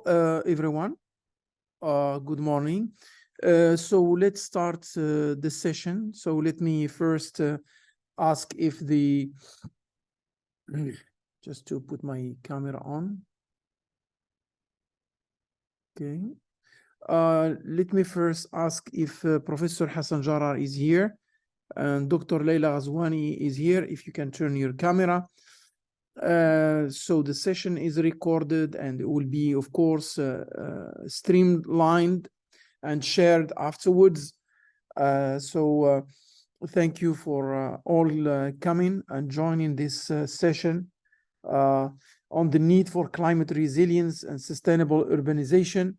everyone. Good morning. So let's start the session. So let me first ask if just to put my camera on. Okay. Let me first ask if Professor Hassan Radoine is here and Dr. Leila Ghazwani is here. If you can turn your camera. So the session is recorded and it will be, of course, streamlined and shared afterwards. Thank you for all coming and joining this session on the need for climate resilience and sustainable urbanization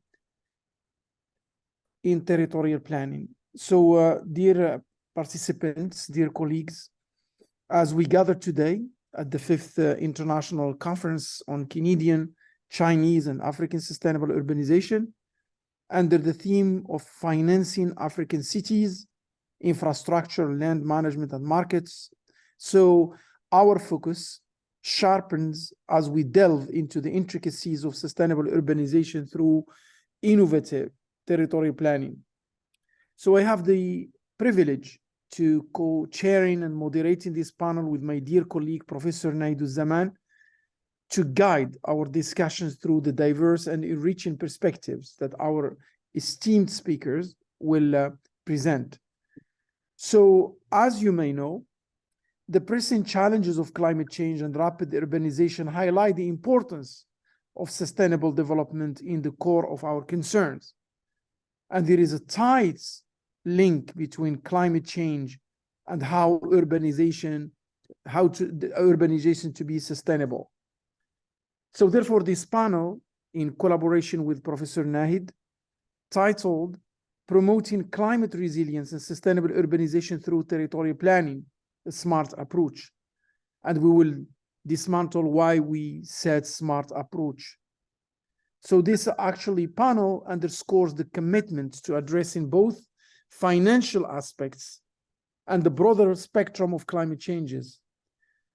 in territorial planning. So, dear participants, dear colleagues, as we gather today at the 5th International Conference on Canadian, Chinese, and African Sustainable Urbanization, under the theme of financing African cities, infrastructure, land management, and markets. So our focus sharpens as we delve into the intricacies of sustainable urbanization through innovative territorial planning. So I have the privilege to co-chairing and moderating this panel with my dear colleague, Professor Nahiduzzaman, to guide our discussions through the diverse and enriching perspectives that our esteemed speakers will present. So, as you may know, the pressing challenges of climate change and rapid urbanization highlight the importance of sustainable development in the core of our concerns. And there is a tight link between climate change and how urbanization to be sustainable. So therefore, this panel, in collaboration with Professor Nahid, titled Promoting Climate Resilience and Sustainable Urbanization Through Territorial Planning, a Smart Approach. And we will dismantle why we said smart approach. So this actually panel underscores the commitment to addressing both financial aspects and the broader spectrum of climate changes.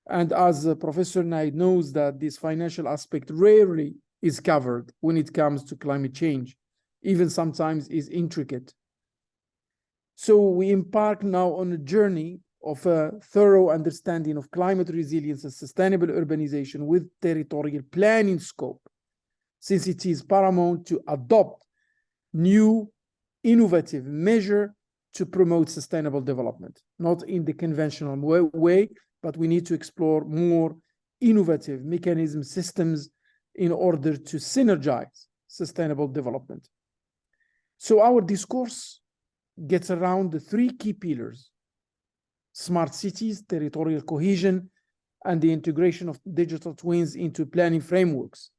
And as Professor Nahid knows that this financial aspect rarely is covered when it comes to climate change, even sometimes is intricate. So we embark now on a journey of a thorough understanding of climate resilience and sustainable urbanization with territorial planning scope, since it is paramount to adopt new innovative measure to promote sustainable development, not in the conventional way, but we need to explore more innovative mechanism systems in order to synergize sustainable development. So our discourse gets around the three key pillars: smart cities, territorial cohesion, and the integration of digital twins into planning frameworks.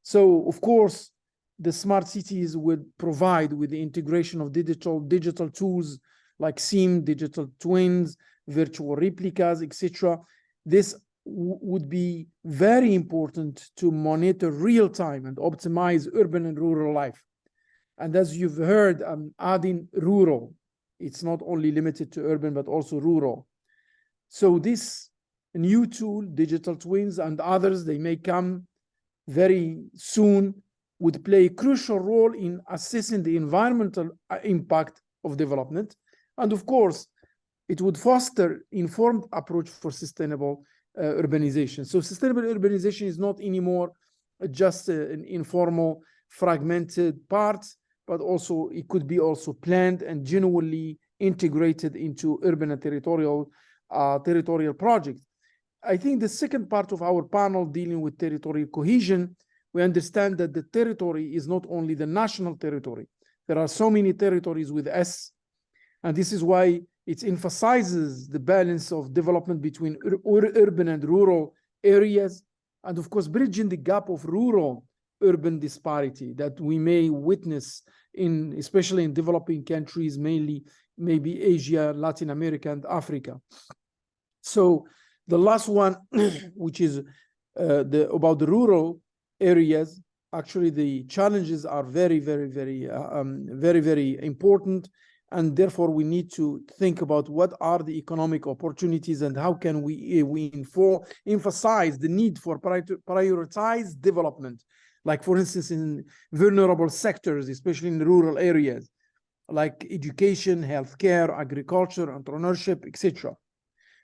So, of course, the smart cities would provide with the integration of digital tools like SIM, digital twins, virtual replicas, etc. This would be very important to monitor real time and optimize urban and rural life. And as you've heard, I'm adding rural. It's not only limited to urban, but also rural. So this new tool, digital twins and others, they may come very soon, would play a crucial role in assessing the environmental impact of development. And of course, it would foster informed approach for sustainable urbanization. So sustainable urbanization is not anymore just an informal, fragmented part, but also it could be also planned and genuinely integrated into urban and territorial projects. I think the second part of our panel dealing with territorial cohesion, we understand that the territory is not only the national territory. There are so many territories with S, and this is why it emphasizes the balance of development between urban and rural areas, and of course, bridging the gap of rural-urban disparity that we may witness especially in developing countries, mainly maybe Asia, Latin America, and Africa. So the last one, which is about the rural areas, actually the challenges are very, very important, and therefore we need to think about what are the economic opportunities and how can we emphasize the need for prioritized development like for instance, in vulnerable sectors, especially in rural areas, like education, healthcare, agriculture, entrepreneurship, etc.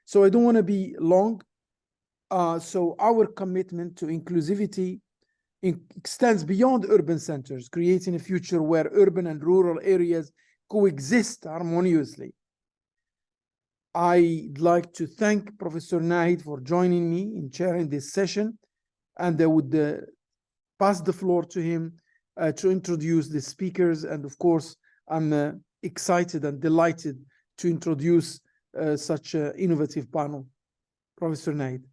So I don't want to be long. So our commitment to inclusivity extends beyond urban centers, creating a future where urban and rural areas coexist harmoniously. I'd like to thank Professor Nahid for joining me in chairing this session, and I would pass the floor to him to introduce the speakers. And of course, I'm excited and delighted to introduce such an innovative panel. Professor Nahid.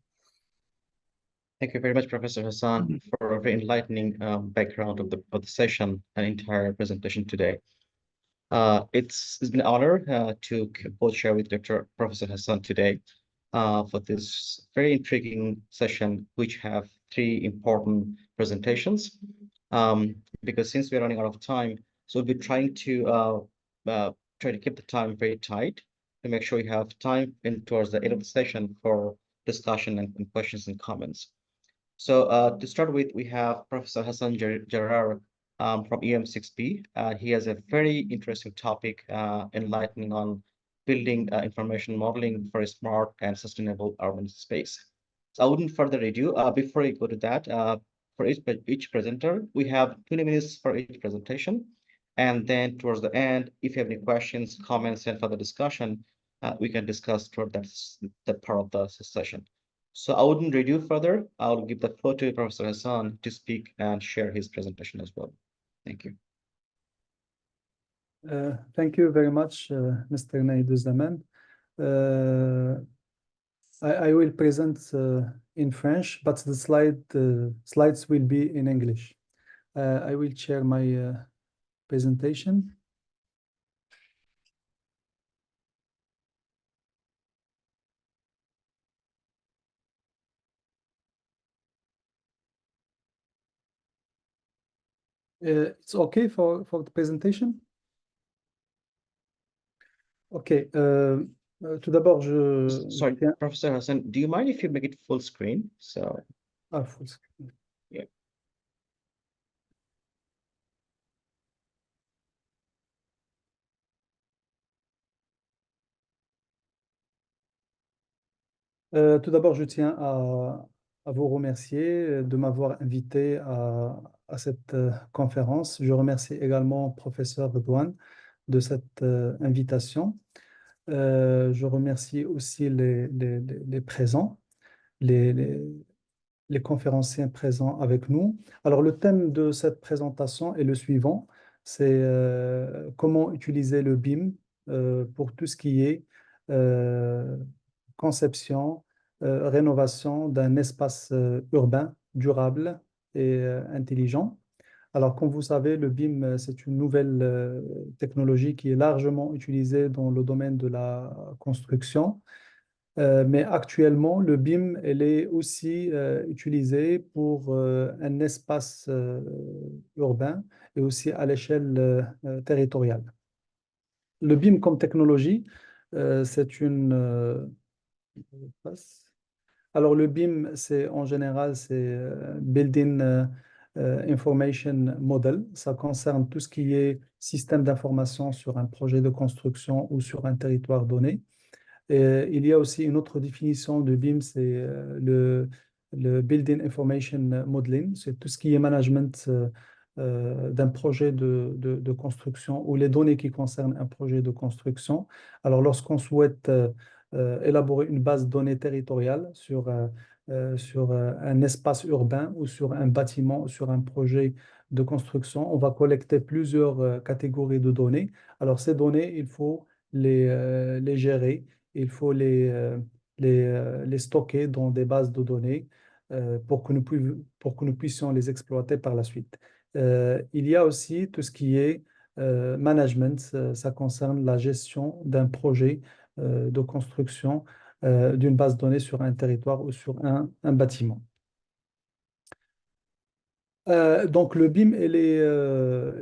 Thank you very much, Professor Hassan, for a very enlightening background of the session and entire presentation today. It's been an honor to co-chair with Dr. Professor Hassan today for this very intriguing session, which have three important presentations. Because since we're running out of time, so we'll be trying to try to keep the time very tight to make sure you have time towards the end of the session for discussion and questions and comments. So to start with, we have Professor Hassan Jarar from EM6B. He has a very interesting topic enlightening on building information modeling for a smart and sustainable urban space. So I wouldn't further ado, before I go to that, for each presenter, we have 20 minutes for each presentation. And then towards the end, if you have any questions, comments, and further discussion, we can discuss toward that part of the session. So I wouldn't review further. I'll give the floor to Professor Hassan to speak and share his presentation as well. Thank you. Thank you very much, Mr. Nahiduzzaman. I will present in French, but the slides will be in English. I will share my presentation. It's okay for the presentation? Okay. Tout d'abord, Sorry, Professor Hassan, do you mind if you make it full screen? So. Full screen. Yeah. Tout d'abord, je tiens à vous remercier de m'avoir invité à cette conférence. Je remercie également professeur Radoine de cette invitation. Je remercie aussi les présents, les conférenciers présents avec nous. Alors, le thème de cette présentation est le suivant, c'est comment utiliser le BIM pour tout ce qui est conception, rénovation d'un espace urbain durable et intelligent. Alors, comme vous savez, le BIM, c'est une nouvelle technologie qui est largement utilisée dans le domaine de la construction. Mais actuellement, le BIM, elle est aussi utilisée pour un espace urbain et aussi à l'échelle territoriale. Le BIM comme technologie, c'est une... Alors, le BIM, c'est en général, c'est Building Information Model. Ça concerne tout ce qui est système d'information sur un projet de construction ou sur un territoire donné. Et il y a aussi une autre définition de BIM, c'est le Building Information Modeling. C'est tout ce qui est management d'un projet de construction ou les données qui concernent un projet de construction. Alors, lorsqu'on souhaite élaborer une base de données territoriale sur un espace urbain ou sur un bâtiment ou sur un projet de construction, on va collecter plusieurs catégories de données. Alors, ces données, il faut les gérer. Il faut les stocker dans des bases de données pour que nous puissions les exploiter par la suite. Il y a aussi tout ce qui est management. Ça concerne la gestion d'un projet de construction d'une base de données sur un territoire ou sur un bâtiment. Donc, le BIM, elle est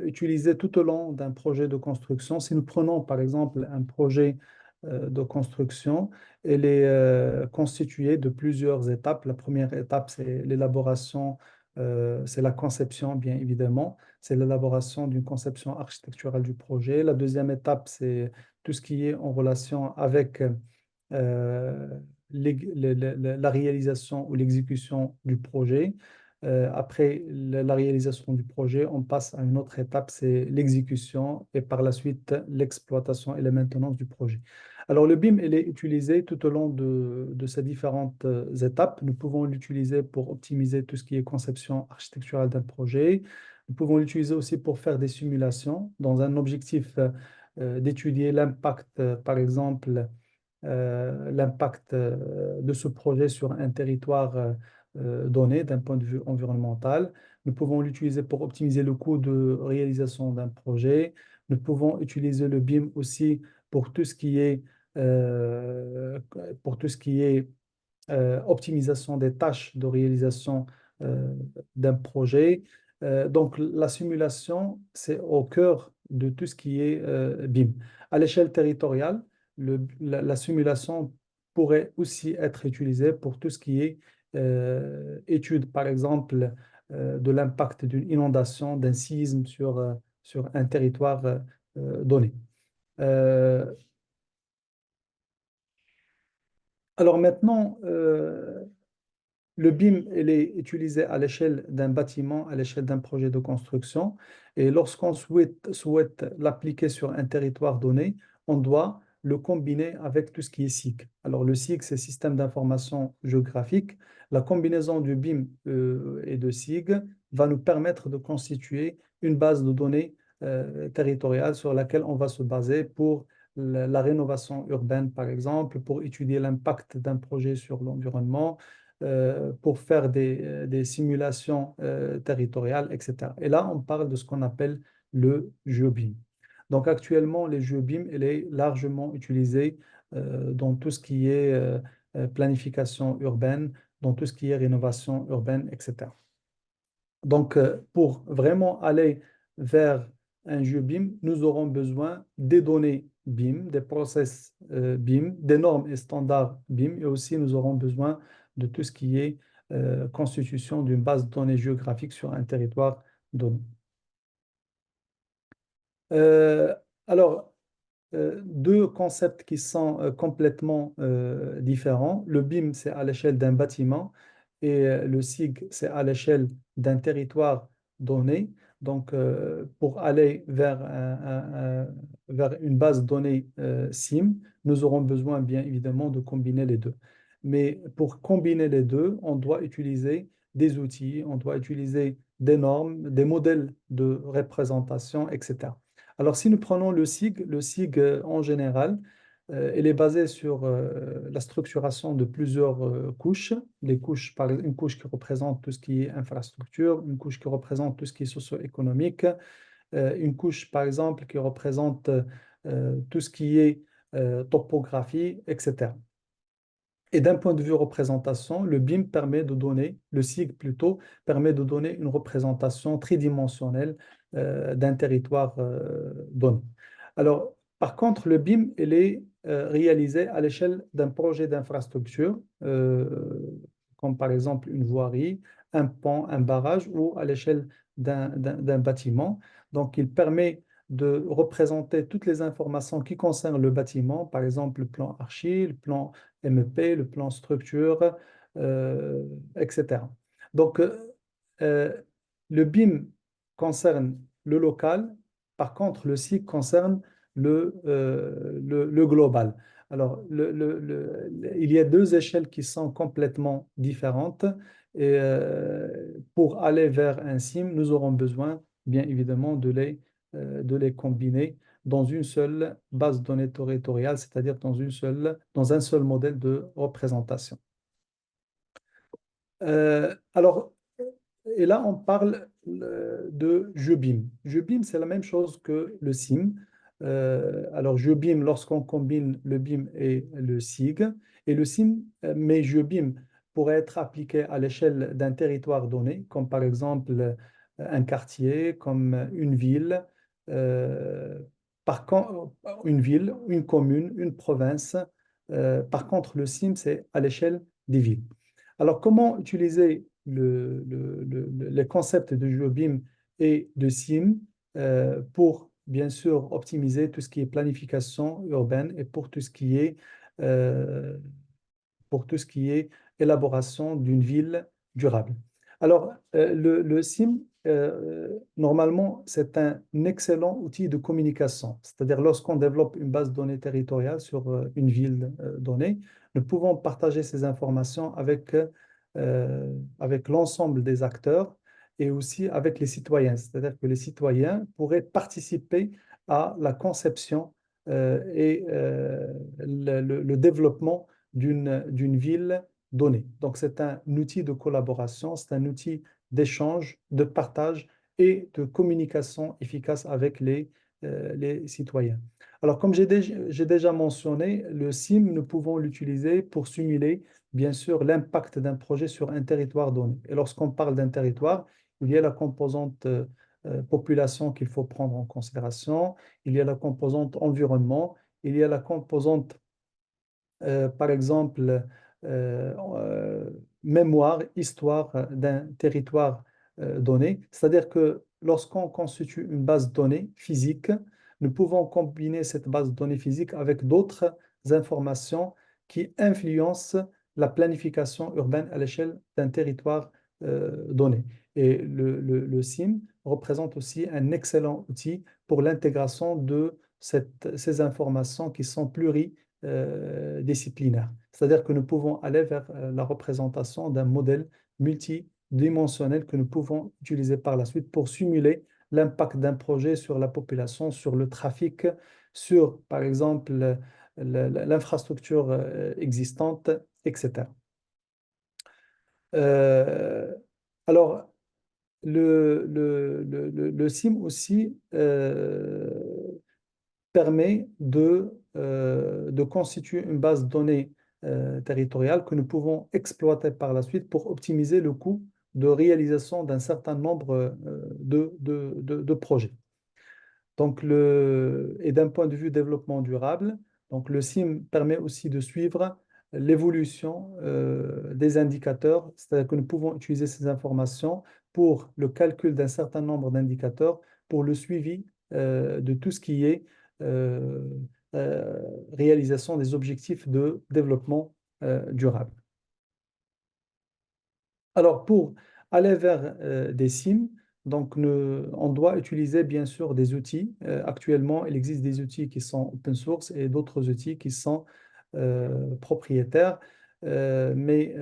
utilisé tout au long d'un projet de construction. Si nous prenons, par exemple, un projet de construction, elle est constituée de plusieurs étapes. La première étape, c'est l'élaboration c'est la conception, bien évidemment. C'est l'élaboration d'une conception architecturale du projet. La deuxième étape, c'est tout ce qui est en relation avec la réalisation ou l'exécution du projet. Après la réalisation du projet, on passe à une autre étape, c'est l'exécution et par la suite l'exploitation et la maintenance du projet. Alors le BIM, il est utilisé tout au long de ces différentes étapes. Nous pouvons l'utiliser pour optimiser tout ce qui est conception architecturale d'un projet. Nous pouvons l'utiliser aussi pour faire des simulations dans un objectif d'étudier l'impact, par exemple, l'impact de ce projet sur un territoire donné d'un point de vue environnemental. Nous pouvons l'utiliser pour optimiser le coût de réalisation d'un projet. Nous pouvons utiliser le BIM aussi pour tout ce qui est, euh, pour tout ce qui est optimisation des tâches de réalisation euh, d'un projet. Donc, la simulation, c'est au cœur de tout ce qui est BIM. À l'échelle territoriale, la simulation pourrait aussi être utilisée pour tout ce qui est étude, par exemple, de l'impact d'une inondation, d'un séisme sur un territoire donné. Euh, alors maintenant, le BIM, il est utilisé à l'échelle d'un bâtiment, à l'échelle d'un projet de construction. Et lorsqu'on souhaite l'appliquer sur un territoire donné, on doit le combiner avec tout ce qui est SIG. Alors, le SIG, c'est Système d'information géographique. La combinaison du BIM et de SIG va nous permettre de constituer une base de données territoriale sur laquelle on va se baser pour la rénovation urbaine, par exemple, pour étudier l'impact d'un projet sur l'environnement, pour faire des simulations territoriales, etc. Et là, on parle de ce qu'on appelle le GeoBIM. Donc actuellement, le GeoBIM, il est largement utilisé dans tout ce qui est planification urbaine, dans tout ce qui est rénovation urbaine, etc. Donc, pour vraiment aller vers un jeu BIM, nous aurons besoin des données BIM, des process BIM, des normes et standards BIM, et aussi nous aurons besoin de tout ce qui est constitution d'une base de données géographique sur un territoire donné. Euh, alors, deux concepts qui sont complètement différents. Le BIM, c'est à l'échelle d'un bâtiment et le SIG, c'est à l'échelle d'un territoire donné. Donc, pour aller vers, vers une base de données SIM, nous aurons besoin, bien évidemment, de combiner les deux. Mais pour combiner les deux, on doit utiliser des outils, on doit utiliser des normes, des modèles de représentation, etc. Alors, si nous prenons le SIG en général, il est basé sur la structuration de plusieurs couches. Les couches, une couche qui représente tout ce qui est infrastructure, une couche qui représente tout ce qui est socio-économique, une couche, par exemple, qui représente tout ce qui est topographie, etc. Et d'un point de vue représentation, le BIM permet de donner, le SIG plutôt, permet de donner une représentation tridimensionnelle d'un territoire donné. Alors, par contre, le BIM, il est réalisé à l'échelle d'un projet d'infrastructure, comme par exemple une voirie, un pont, un barrage, ou à l'échelle d'un bâtiment. Donc, il permet de représenter toutes les informations qui concernent le bâtiment, par exemple le plan archi, le plan MEP, le plan structure, etc. Donc, euh, le BIM concerne le local, par contre, le SIG concerne le global. Alors, il y a deux échelles qui sont complètement différentes et pour aller vers un SIM, nous aurons besoin, bien évidemment, de les combiner dans une seule base de données territoriale, c'est-à-dire dans un seul modèle de représentation. Alors, et là, on parle de GeoBIM. GeoBIM, c'est la même chose que le SIM. Alors, GeoBIM, lorsqu'on combine le BIM et le SIG, et le SIM, mais GeoBIM pourrait être appliqué à l'échelle d'un territoire donné, comme par exemple un quartier, comme une ville, euh, une ville, une commune, une province. Par contre, le SIM, c'est à l'échelle des villes. Alors, comment utiliser les concepts de GeoBIM et de SIM pour, bien sûr, optimiser tout ce qui est planification urbaine et pour tout ce qui est élaboration d'une ville durable. Alors, le SIM, normalement, c'est un excellent outil de communication. C'est-à-dire, lorsqu'on développe une base de données territoriale sur une ville donnée, nous pouvons partager ces informations avec l'ensemble des acteurs et aussi avec les citoyens. C'est-à-dire que les citoyens pourraient participer à la conception et le développement d'une ville donnée. Donc, c'est un outil de collaboration, c'est un outil d'échange, de partage et de communication efficace avec les citoyens. Alors, comme j'ai déjà mentionné, le SIM, nous pouvons l'utiliser pour simuler, bien sûr, l'impact d'un projet sur un territoire donné. Et lorsqu'on parle d'un territoire, il y a la composante population qu'il faut prendre en considération, il y a la composante environnement, il y a la composante par exemple, mémoire, histoire d'un territoire donné. C'est-à-dire que lorsqu'on constitue une base de données physique, nous pouvons combiner cette base de données physique avec d'autres informations qui influencent la planification urbaine à l'échelle d'un territoire donné. Et le SIM représente aussi un excellent outil pour l'intégration de ces informations qui sont disciplinaire. C'est-à-dire que nous pouvons aller vers la représentation d'un modèle multidimensionnel que nous pouvons utiliser par la suite pour simuler l'impact d'un projet sur la population, sur le trafic, sur, par exemple, l'infrastructure existante, etc. Alors, le SIM aussi permet de constituer une base de données territoriale que nous pouvons exploiter par la suite pour optimiser le coût de réalisation d'un certain nombre de projets. Donc et d'un point de vue développement durable, donc le SIM permet aussi de suivre l'évolution des indicateurs, c'est-à-dire que nous pouvons utiliser ces informations pour le calcul d'un certain nombre d'indicateurs, pour le suivi de tout ce qui est réalisation des objectifs de développement durable. Alors, pour aller vers des SIM, donc on doit utiliser bien sûr des outils. Actuellement, il existe des outils qui sont open source et d'autres outils qui sont propriétaires. Mais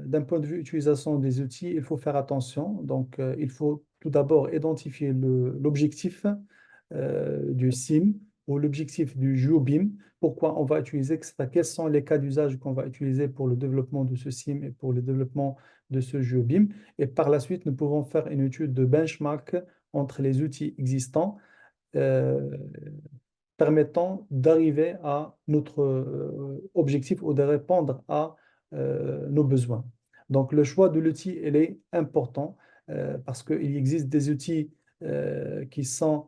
d'un point de vue utilisation des outils, il faut faire attention. Donc, il faut tout d'abord identifier l'objectif du SIM ou l'objectif du GeoBIM. Pourquoi on va utiliser, quels sont les cas d'usage qu'on va utiliser pour le développement de ce SIM et pour le développement de ce GeoBIM. Et par la suite, nous pouvons faire une étude de benchmark entre les outils existants permettant d'arriver à notre objectif ou de répondre à nos besoins. Donc, le choix de l'outil, il est important parce qu'il existe des outils qui sont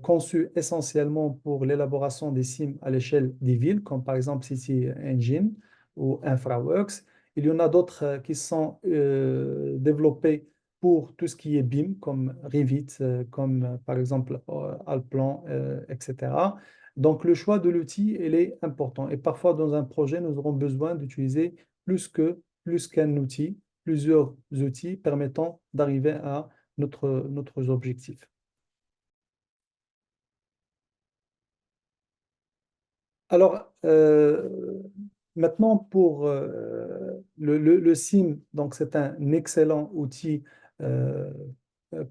conçus essentiellement pour l'élaboration des SIM à l'échelle des villes, comme par exemple City Engine ou InfraWorks. Il y en a d'autres qui sont développés pour tout ce qui est BIM, comme Revit, comme par exemple Allplan, etc. Donc, le choix de l'outil, il est important. Et parfois, dans un projet, nous aurons besoin d'utiliser plus qu'un outil, plusieurs outils permettant d'arriver à notre objectif. Alors, maintenant, pour le SIM, donc c'est un excellent outil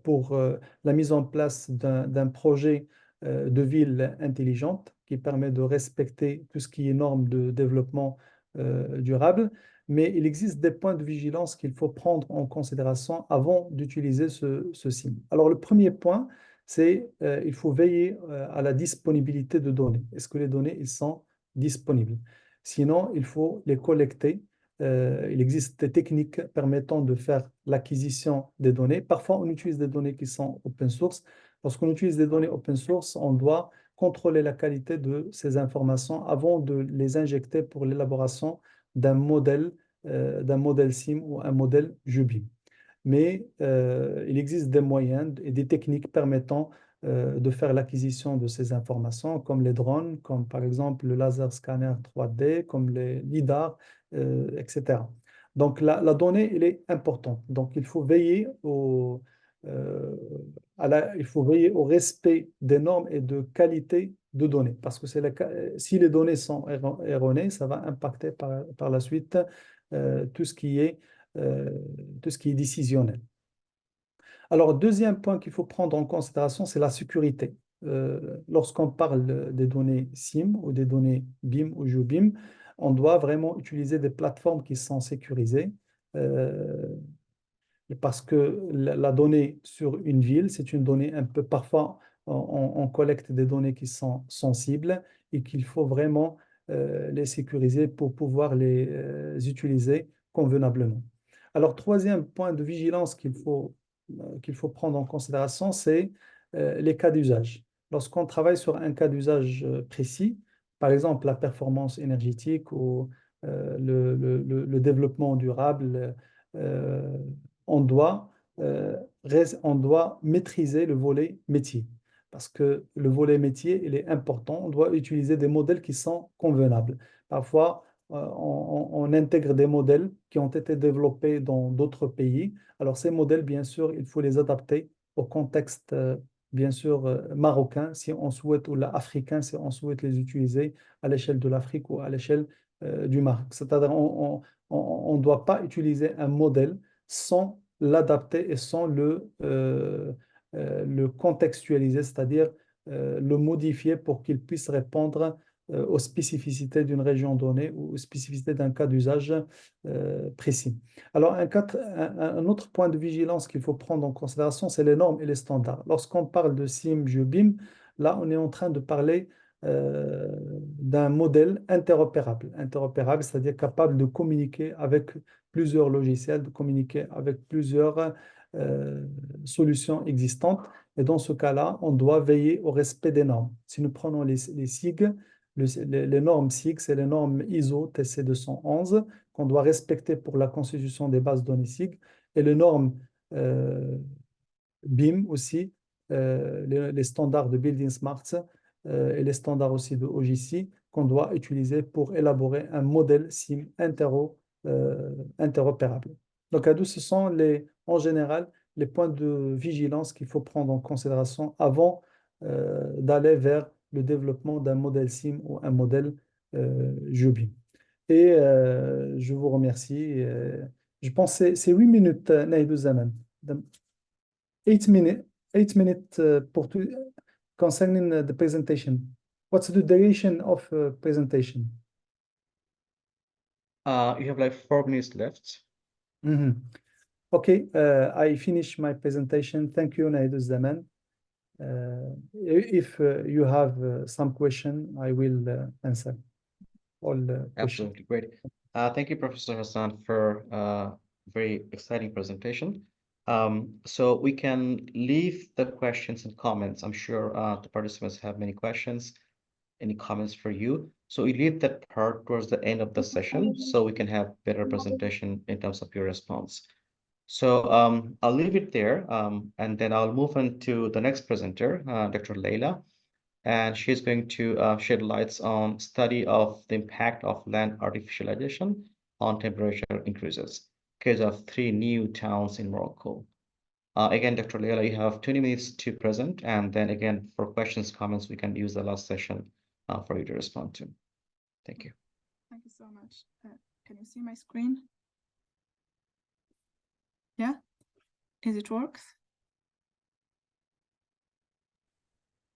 pour la mise en place d'un projet de ville intelligente qui permet de respecter tout ce qui est normes de développement durable. Mais il existe des points de vigilance qu'il faut prendre en considération avant d'utiliser ce SIM. Alors, le premier point, c'est il faut veiller à la disponibilité de données. Est-ce que les données ils sont disponibles? Sinon, il faut les collecter. Il existe des techniques permettant de faire l'acquisition des données. Parfois, on utilise des données qui sont open source. Lorsqu'on utilise des données open source, on doit contrôler la qualité de ces informations avant de les injecter pour l'élaboration d'un modèle d'un modèle SIM ou un modèle GeoBIM. Mais il existe des moyens et des techniques permettant de faire l'acquisition de ces informations, comme les drones, comme par exemple le laser scanner 3D, comme les lidars, etc. Donc la donnée, elle est importante. Donc il faut veiller euh, il faut veiller au respect des normes et de qualité de données, parce que si les données sont erronées, ça va impacter par la suite tout ce qui est, euh, tout ce qui est décisionnel. Alors, deuxième point qu'il faut prendre en considération, c'est la sécurité. Lorsqu'on parle des données SIM ou des données BIM ou GeoBIM, on doit vraiment utiliser des plateformes qui sont sécurisées. euh, Parce que la donnée sur une ville, c'est une donnée un peu, parfois, on collecte des données qui sont sensibles et qu'il faut vraiment les sécuriser pour pouvoir les utiliser convenablement. Alors, troisième point de vigilance qu'il faut prendre en considération, c'est les cas d'usage. Lorsqu'on travaille sur un cas d'usage précis, par exemple la performance énergétique ou le développement durable, euh, on doit, on doit maîtriser le volet métier. Parce que le volet métier, il est important. On doit utiliser des modèles qui sont convenables. Parfois, on intègre des modèles qui ont été développés dans d'autres pays. Alors, ces modèles, bien sûr, il faut les adapter au contexte, bien sûr, marocain, si on souhaite, ou africain, si on souhaite les utiliser à l'échelle de l'Afrique ou à l'échelle du Maroc. C'est-à-dire, on ne doit pas utiliser un modèle sans l'adapter et sans le contextualiser, c'est-à-dire le modifier pour qu'il puisse répondre aux spécificités d'une région donnée ou aux spécificités d'un cas d'usage précis. Alors, un autre point de vigilance qu'il faut prendre en considération, c'est les normes et les standards. Lorsqu'on parle de SIM, GeoBIM, là, on est en train de parler d'un modèle interopérable. Interopérable, c'est-à-dire capable de communiquer avec plusieurs logiciels, de communiquer avec plusieurs solutions existantes. Et dans ce cas-là, on doit veiller au respect des normes. Si nous prenons les SIG, les normes SIG, c'est les normes ISO TC 211 qu'on doit respecter pour la constitution des bases de données SIG, et les normes BIM aussi, les standards de Building Smarts et les standards aussi de OGC qu'on doit utiliser pour élaborer un modèle SIM interopérable. Donc, à ce sont en général les points de vigilance qu'il faut prendre en considération avant d'aller vers le développement d'un modèle SIM ou un modèle GeoBIM. Et je vous remercie. Je pense que c'est 8 minutes, Nahiduzzaman. 8 minutes, 8 minutes concerning the presentation. What's the duration of presentation? You have like 4 minutes left. Okay, I finish my presentation. Thank you, Nahiduzzaman. If you have some question, I will answer all questions. Absolutely great. Thank you, Professor Hassan, for a very exciting presentation. So we can leave the questions and comments. I'm sure the participants have many questions, any comments for you. So we leave that part towards the end of the session so we can have better presentation in terms of your response. So I'll leave it there and then I'll move on to the next presenter, Dr. Leila. And she's going to shed lights on study of the impact of land artificialization on temperature increases, case of 3 new towns in Morocco. Again, Dr. Leila, you have 20 minutes to present, and then again, for questions, comments, we can use the last session for you to respond to. Thank you. Thank you so much. Can you see my screen? Yeah? Is it works?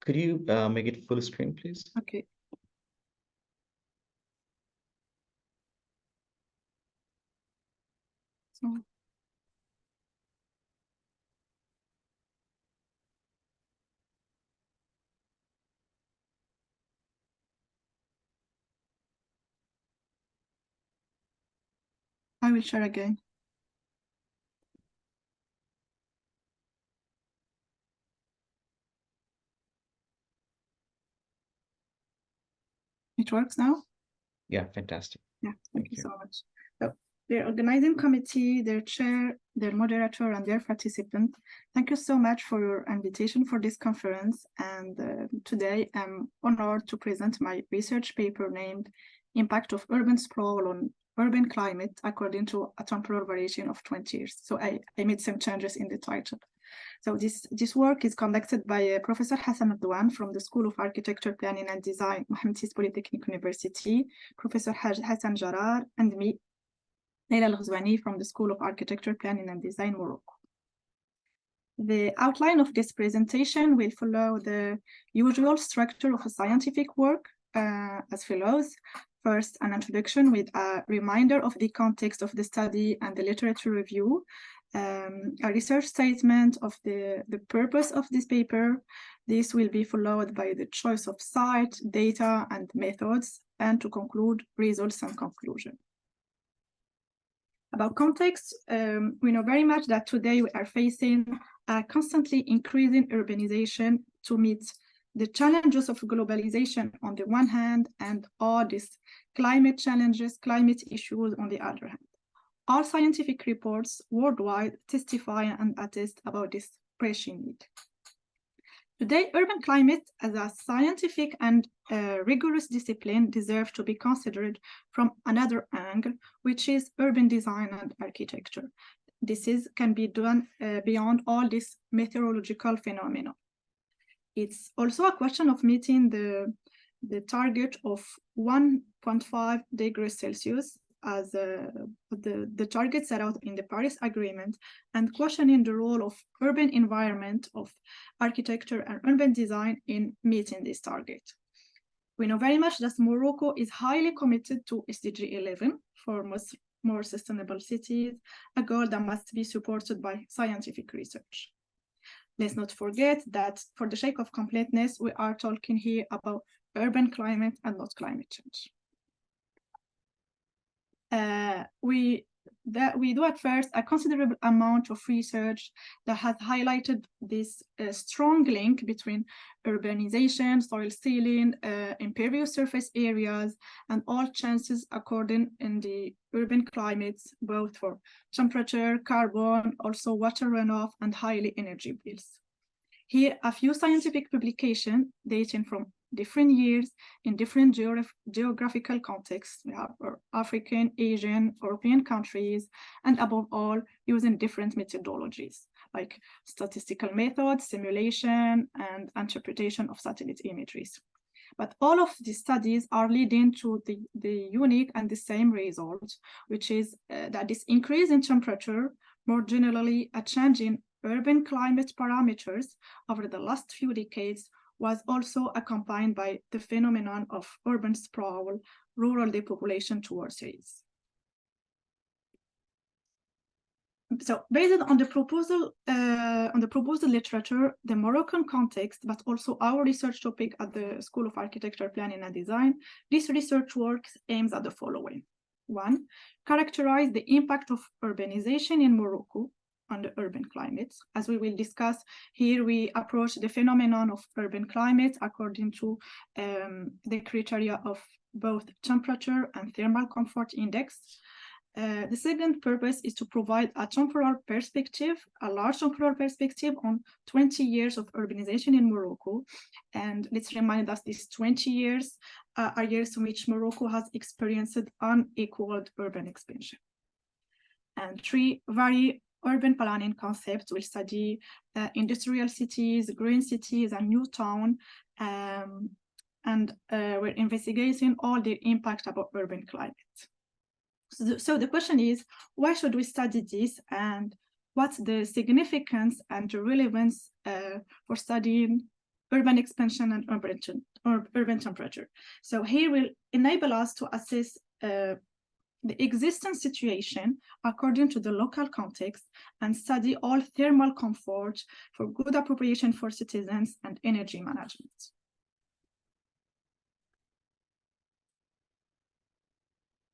Could you make it full screen, please? Okay. So I will share again. It works now? Yeah, fantastic. Yeah, thank you so much. So their organizing committee, their chair, their moderator, and their participants. Thank you so much for your invitation for this conference. And today I'm honored to present my research paper named Impact of Urban Sprawl on Urban Climate according to a temporal variation of 20 years. So I made some changes in the title. So this work is conducted by Professor Hassan Radoine from the School of Architecture, Planning and Design, Mohammed Polytechnic University, Professor Hassan Jarar, and me, Md Nahiduzzaman from the School of Architecture, Planning and Design, Morocco. The outline of this presentation will follow the usual structure of a scientific work as follows. First, an introduction with a reminder of the context of the study and the literature review, a research statement of the purpose of this paper. This will be followed by the choice of site, data, and methods, and to conclude, results and conclusion. About context, we know very much that today we are facing a constantly increasing urbanization to meet the challenges of globalization on the one hand, and all these climate challenges, climate issues on the other hand. All scientific reports worldwide testify and attest about this pressing need. Today, urban climate as a scientific and rigorous discipline deserves to be considered from another angle, which is urban design and architecture. This can be done beyond all this meteorological phenomena. It's also a question of meeting the target of 1.5 degrees Celsius as the target set out in the Paris Agreement, and questioning the role of urban environment, of architecture and urban design in meeting this target. We know very much that Morocco is highly committed to SDG 11 for more sustainable cities, a goal that must be supported by scientific research. Let's not forget that for the sake of completeness, we are talking here about urban climate and not climate change. We do at first a considerable amount of research that has highlighted this strong link between urbanization, soil stealing, impervious surface areas, and all changes according in the urban climates, both for temperature, carbon, also water runoff, and highly energy bills. Here, a few scientific publications dating from different years in different geographical contexts. We have African, Asian, European countries, and above all, using different methodologies like statistical methods, simulation, and interpretation of satellite imageries. But all of these studies are leading to the unique and the same result, which is that this increase in temperature, more generally a change in urban climate parameters over the last few decades, was also accompanied by the phenomenon of urban sprawl, rural depopulation towards cities. So based on the proposal literature, the Moroccan context, but also our research topic at the School of Architecture, Planning and Design, this research work aims at the following. One, characterize the impact of urbanization in Morocco on the urban climate. As we will discuss here, we approach the phenomenon of urban climate according to the criteria of both temperature and thermal comfort index. The second purpose is to provide a temporal perspective, a large temporal perspective on 20 years of urbanization in Morocco. And let's remind us these 20 years are years in which Morocco has experienced unequaled urban expansion. And three, vary urban planning concepts will study industrial cities, green cities, and new town, and we're investigating all the impact about urban climate. So the question is, why should we study this, and what's the significance and the relevance for studying urban expansion and urban temperature? So here will enable us to assess the existing situation according to the local context and study all thermal comfort for good appropriation for citizens and energy management.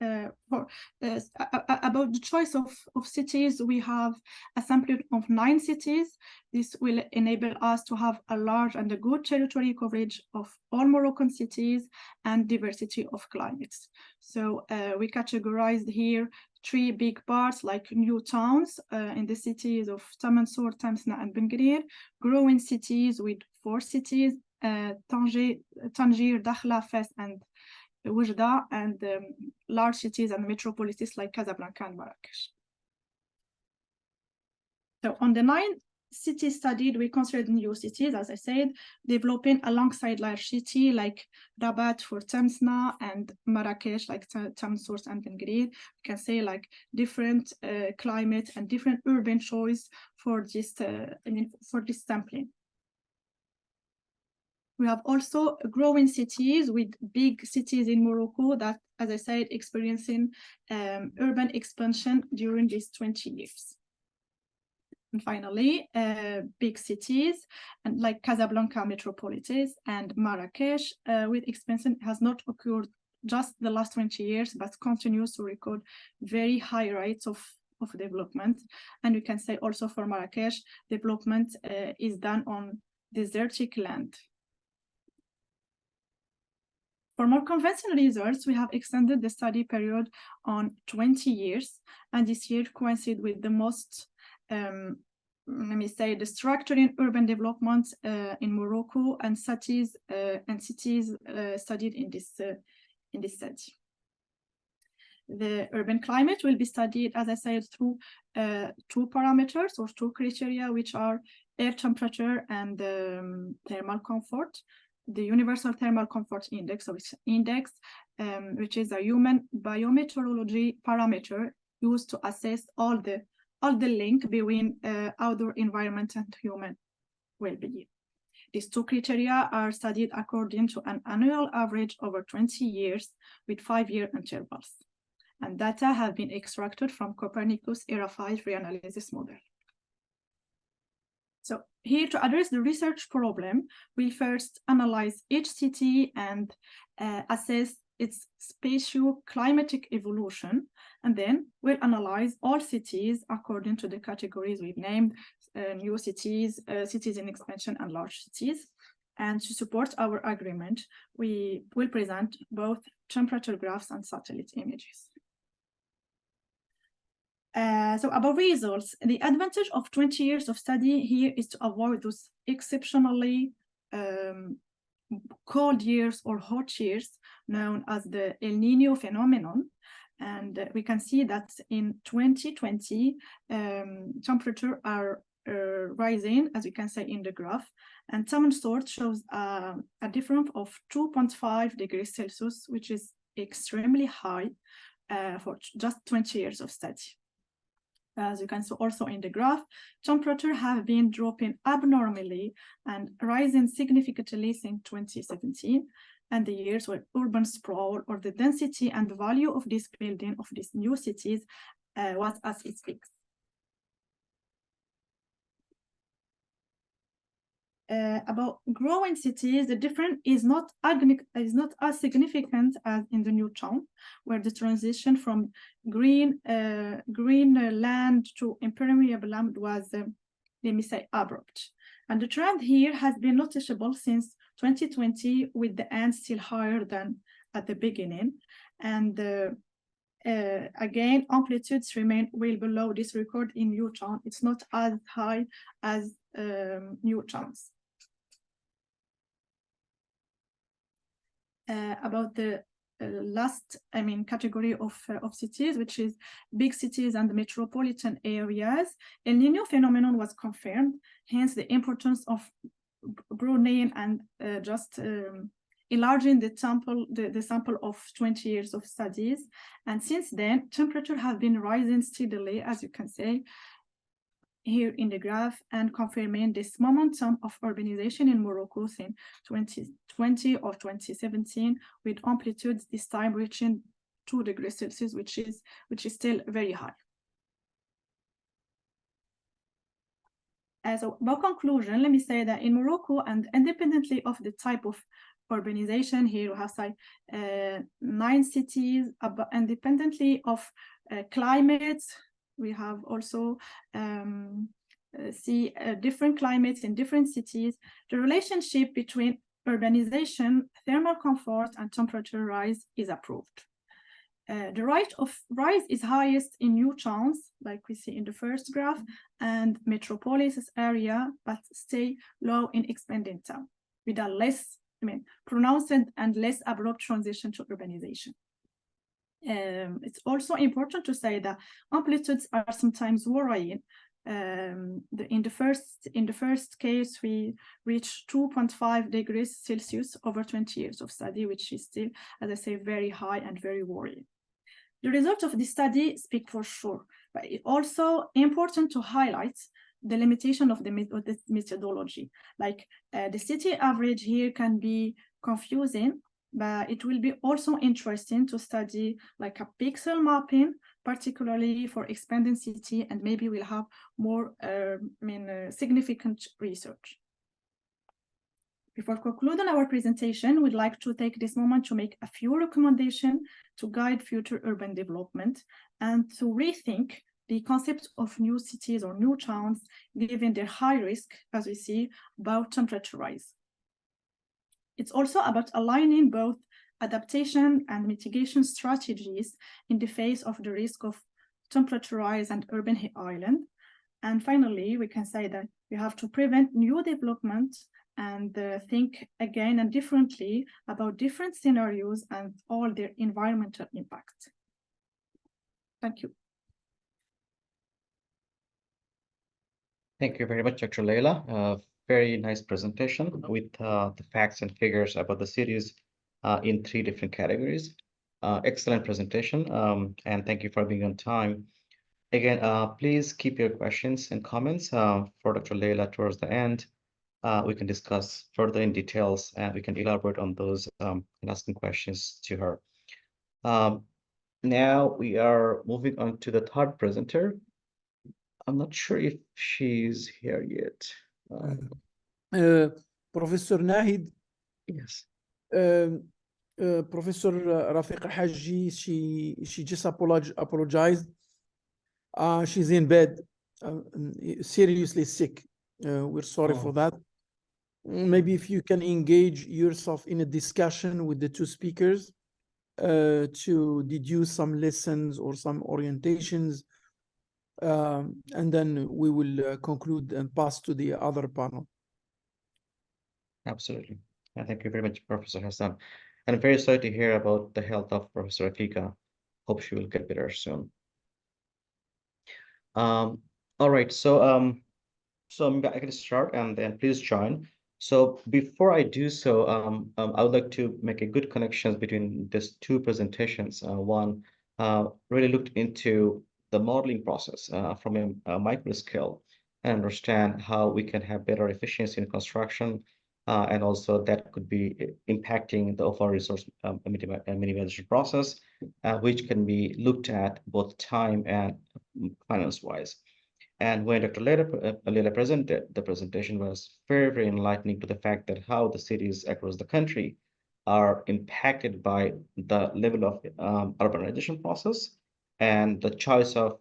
About the choice of cities, we have a sample of 9 cities. This will enable us to have a large and a good territory coverage of all Moroccan cities and diversity of climates. So we categorized here three big parts like new towns in the cities of Tamansour, Tamsna, and Ben Gurir, growing cities with 4 cities, Tangier, Dakhla, Fes, and Oujda, and large cities and metropolises like Casablanca and Marrakesh. So on the 9 cities studied, we considered new cities, as I said, developing alongside large cities like Rabat for Tamsna and Marrakesh like Tamsour and Ben Gurir. We can say like different climate and different urban choice for this sampling. We have also growing cities with big cities in Morocco that, as I said, experiencing urban expansion during these 20 years. And finally, big cities and like Casablanca metropolises and Marrakesh with expansion has not occurred just the last 20 years, but continues to record very high rates of development. And you can say also for Marrakesh, development is done on desertic land. For more conventional results, we have extended the study period on 20 years, and this year coincide with the most let me say, the structuring urban development in Morocco and cities studied in this study. The urban climate will be studied, as I said, through 2 parameters or 2 criteria, which are air temperature and thermal comfort. The Universal Thermal Comfort Index, which is a human biometeorology parameter used to assess all the link between outdoor environment and human well-being. These 2 criteria are studied according to an annual average over 20 years with 5-year intervals. And data have been extracted from Copernicus Era 5 reanalysis model. So here, to address the research problem, we'll first analyze each city and assess its spatio-climatic evolution, and then we'll analyze all cities according to the categories we've named, new cities, cities in expansion, and large cities. And to support our agreement, we will present both temperature graphs and satellite images. So about results, the advantage of 20 years of study here is to avoid those exceptionally cold years or hot years known as the El Niño phenomenon. And we can see that in 2020, temperature are rising, as you can see in the graph, and Tamansour shows a difference of 2.5 degrees Celsius, which is extremely high for just 20 years of study. As you can see also in the graph, temperature have been dropping abnormally and rising significantly since 2017, and the years where urban sprawl or the density and the value of this building of these new cities was at its peak. About growing cities, the difference is not as significant as in the new town, where the transition from green land to impermeable land was, let me say, abrupt. And the trend here has been noticeable since 2020, with the end still higher than at the beginning. And again, amplitudes remain well below this record in new town. It's not as high as new towns. About the last, category of cities, which is big cities and the metropolitan areas, El Niño phenomenon was confirmed, hence the importance of broadening and enlarging the sample of 20 years of studies. And since then, temperature have been rising steadily, as you can see here in the graph, and confirming this momentum of urbanization in Morocco since 2020 or 2017, with amplitudes this time reaching 2 degrees Celsius, which is still very high. So by conclusion, let me say that in Morocco, and independently of the type of urbanization, here we have 9 cities, independently of climates. We have also different climates in different cities. The relationship between urbanization, thermal comfort, and temperature rise is approved. The rate of rise is highest in new towns, like we see in the first graph, and metropolis area, but stay low in expanding town, with a less, pronounced and less abrupt transition to urbanization. It's also important to say that amplitudes are sometimes worrying. In the first case, we reached 2.5 degrees Celsius over 20 years of study, which is still, as I say, very high and very worrying. The results of this study speak for sure, but it's also important to highlight the limitation of the methodology. Like the city average here can be confusing, but it will be also interesting to study like a pixel mapping, particularly for expanding city, and maybe we'll have more significant research. Before concluding our presentation, we'd like to take this moment to make a few recommendations to guide future urban development and to rethink the concept of new cities or new towns, given their high risk, as we see, about temperature rise. It's also about aligning both adaptation and mitigation strategies in the face of the risk of temperature rise and urban heat island. And finally, we can say that we have to prevent new development and think again and differently about different scenarios and all their environmental impact. Thank you. Thank you very much, Dr. Leila. Very nice presentation with the facts and figures about the cities in 3 different categories. Excellent presentation, and thank you for being on time. Again, please keep your questions and comments for Dr. Leila towards the end. We can discuss further in details and we can elaborate on those and asking questions to her. Now we are moving on to the 3rd presenter. I'm not sure if she's here yet. Professor Nahid. Yes. Professor Rafiqa Haji, she just apologized. She's in bed, seriously sick. We're sorry for that. Maybe if you can engage yourself in a discussion with the 2 speakers to deduce some lessons or some orientations, and then we will conclude and pass to the other panel. Absolutely. And thank you very much, Professor Hassan. And I'm very sorry to hear about the health of Professor Rafiqa. Hope she will get better soon. All right, so I'm going to start and then please join. So before I do so, I would like to make a good connections between these 2 presentations. One really looked into the modeling process from a micro scale and understand how we can have better efficiency in construction, and also that could be impacting the overall resource minimization process, which can be looked at both time and finance-wise. And when Dr. Leila presented, the presentation was very, very enlightening to the fact that how the cities across the country are impacted by the level of urbanization process, and the choice of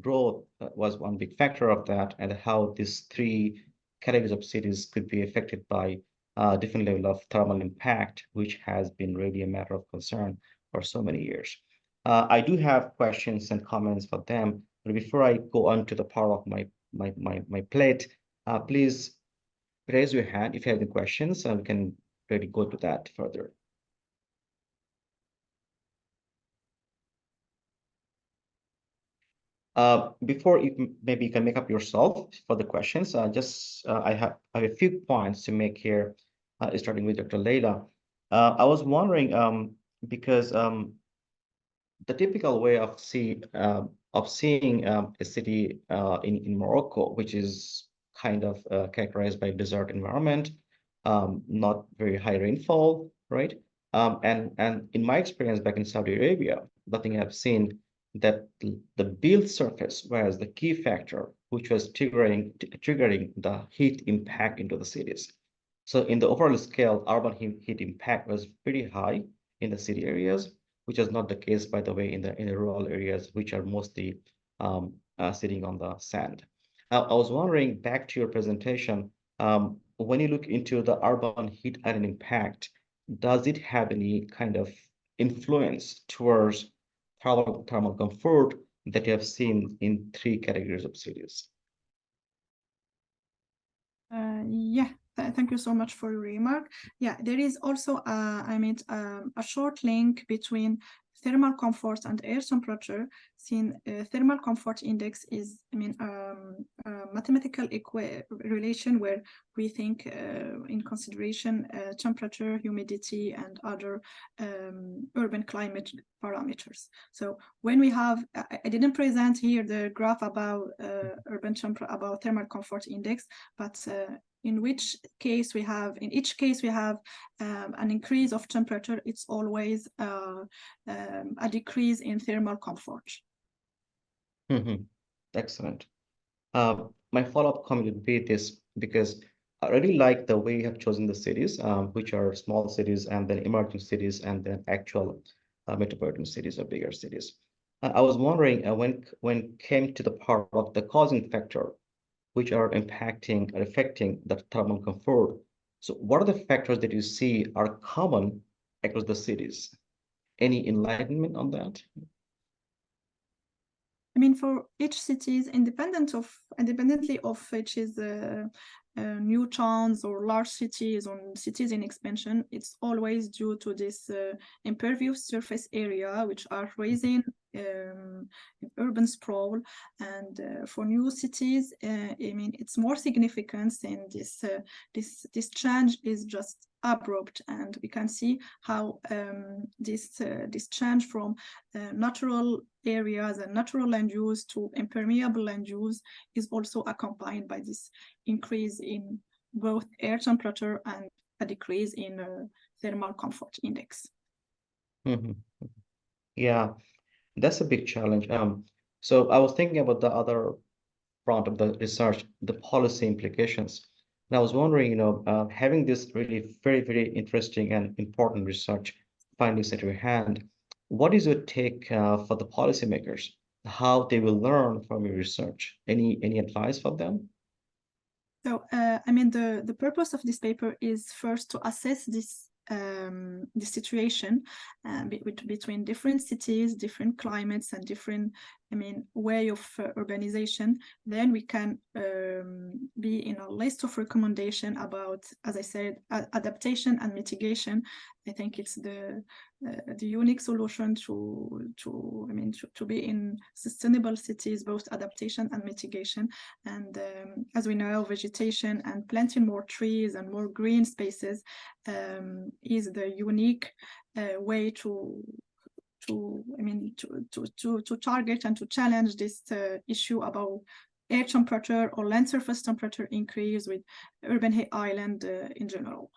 growth was one big factor of that, and how these 3 categories of cities could be affected by different level of thermal impact, which has been really a matter of concern for so many years. I do have questions and comments for them, but before I go on to the part of my plate, please raise your hand if you have any questions, and we can really go to that further. Before maybe you can make up yourself for the questions, I have a few points to make here, starting with Dr. Leila. I was wondering, because the typical way of seeing a city in Morocco, which is kind of characterized by desert environment, not very high rainfall, right? And in my experience back in Saudi Arabia, the thing I've seen that the built surface was the key factor, which was triggering the heat impact into the cities. So in the overall scale, urban heat impact was pretty high in the city areas, which is not the case, by the way, in the rural areas, which are mostly sitting on the sand. I was wondering, back to your presentation, when you look into the urban heat island impact, does it have any kind of influence towards thermal comfort that you have seen in 3 categories of cities? Yeah, thank you so much for your remark. Yeah, there is also, a short link between thermal comfort and air temperature, since thermal comfort index is, a mathematical relation where we think in consideration temperature, humidity, and other urban climate parameters. So when we have, I didn't present here the graph about about thermal comfort index, but in each case we have an increase of temperature. It's always a decrease in thermal comfort. Excellent. My follow-up comment would be this, because I really like the way you have chosen the cities, which are small cities and then emerging cities and then actual metropolitan cities or bigger cities. I was wondering when came to the part of the causing factor, which are impacting or affecting the thermal comfort. So what are the factors that you see are common across the cities? Any enlightenment on that? For each cities, independently of which is new towns or large cities or cities in expansion, it's always due to this impervious surface area, which are raising urban sprawl. And for new cities, it's more significant, and this change is just abrupt, and we can see how this change from natural areas and natural land use to impermeable land use is also accompanied by this increase in both air temperature and a decrease in thermal comfort index. Yeah, that's a big challenge. So I was thinking about the other front of the research, the policy implications. And I was wondering, having this really very, very interesting and important research findings at your hand, what is your take for the policymakers? How they will learn from your research? Any advice for them? So, the purpose of this paper is first to assess this the situation between different cities, different climates, and different way of urbanization. Then we can be in a list of recommendation about, as I said, adaptation and mitigation. I think it's the unique solution to be in sustainable cities, both adaptation and mitigation. And as we know, vegetation and planting more trees and more green spaces is the unique way to target and to challenge this issue about air temperature or land surface temperature increase with urban heat island in general.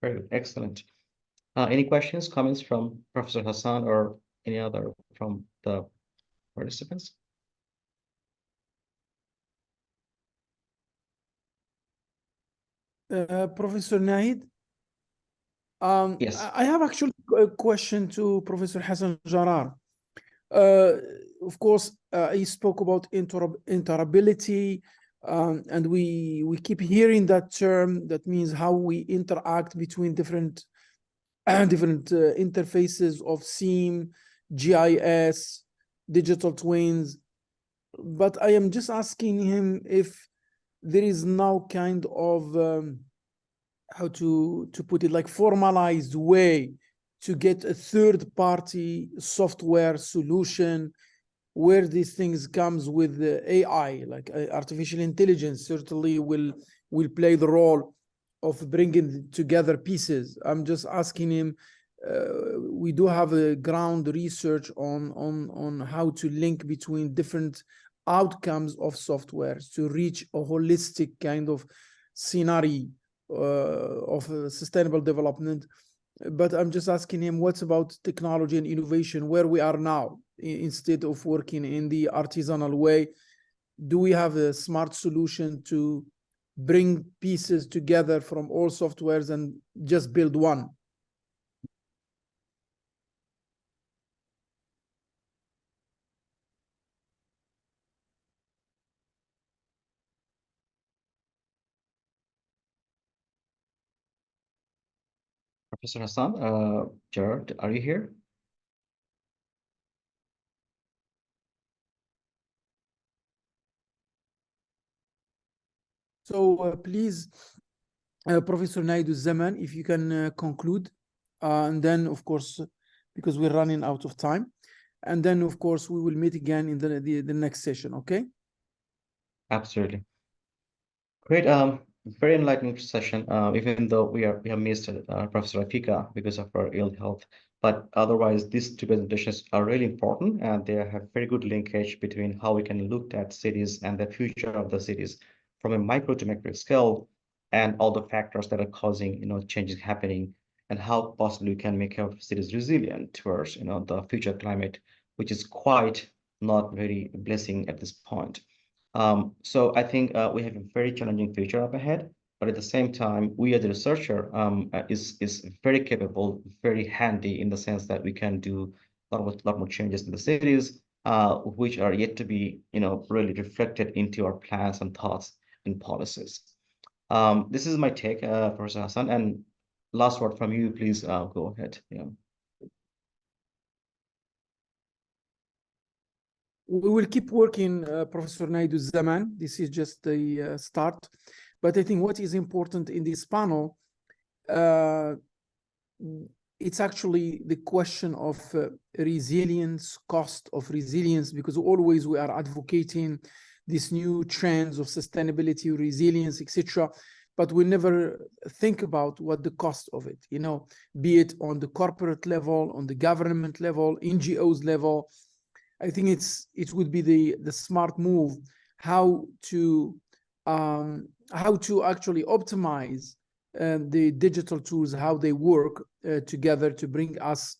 Very good. Excellent. Any questions, comments from Professor Hassan or any other from the participants? Professor Nahid, Yes. I have actually a question to Professor Hassan Jarar. Of course, he spoke about interoperability, and we keep hearing that term. That means how we interact between different interfaces of SIEM, GIS, digital twins. But I am just asking him if there is now kind of how to put it, like formalized way to get a third-party software solution where these things comes with the AI, like artificial intelligence certainly will play the role of bringing together pieces. I'm just asking him, we do have a ground research on how to link between different outcomes of software to reach a holistic kind of scenario of sustainable development. But I'm just asking him, what's about technology and innovation, where we are now, instead of working in the artisanal way? Do we have a smart solution to bring pieces together from all softwares and just build one? Professor Hassan, Gerard, are you here? So please, Professor Nahiduzzaman, if you can conclude, and then of course, because we're running out of time, and then of course we will meet again in the next session. Okay. Absolutely. Great. Very enlightening session. Even though we have missed Professor Rafika because of her ill health, but otherwise these two presentations are really important, and they have very good linkage between how we can look at cities and the future of the cities from a micro to macro scale, and all the factors that are causing changes happening, and how possibly we can make our cities resilient towards the future climate, which is quite not very blessing at this point. So I think we have a very challenging future up ahead, but at the same time, we as a researcher is very capable, very handy in the sense that we can do a lot more changes in the cities, which are yet to be really reflected into our plans and thoughts and policies. This is my take, Professor Hassan, and last word from you, please go ahead. Yeah. We will keep working, Professor Nahiduzzaman. This is just the start. But I think what is important in this panel, it's actually the question of resilience, cost of resilience, because always we are advocating these new trends of sustainability, resilience, etc. But we never think about what the cost of it, be it on the corporate level, on the government level, NGOs level. I think it would be the smart move how to actually optimize the digital tools, how they work together to bring us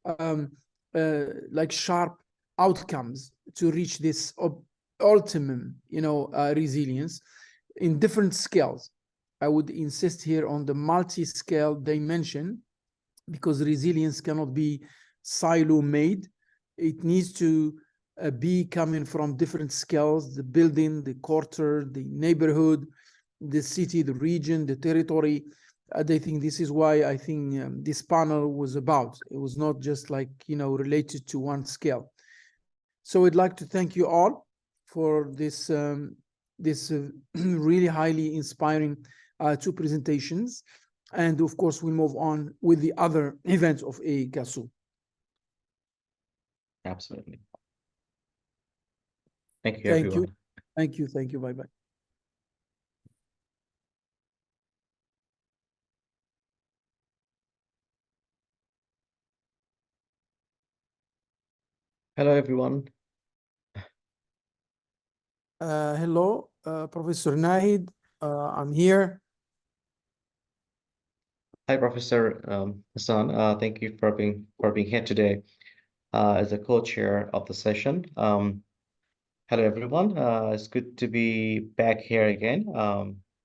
like sharp outcomes to reach this ultimate resilience in different scales. I would insist here on the multi-scale dimension, because resilience cannot be silo made. It needs to be coming from different scales: the building, the quarter, the neighborhood, the city, the region, the territory. I think this is why I think this panel was about. It was not just like, related to one scale. So I'd like to thank you all for this, really highly inspiring two presentations. And of course, we'll move on with the other events of ICCCASU. Absolutely. Thank you, everyone. Thank you. Bye-bye. Hello, everyone. Hello, Professor Nahid. I'm here. Hi, Professor Hassan. Thank you for being here today as a co-chair of the session. Hello, everyone. It's good to be back here again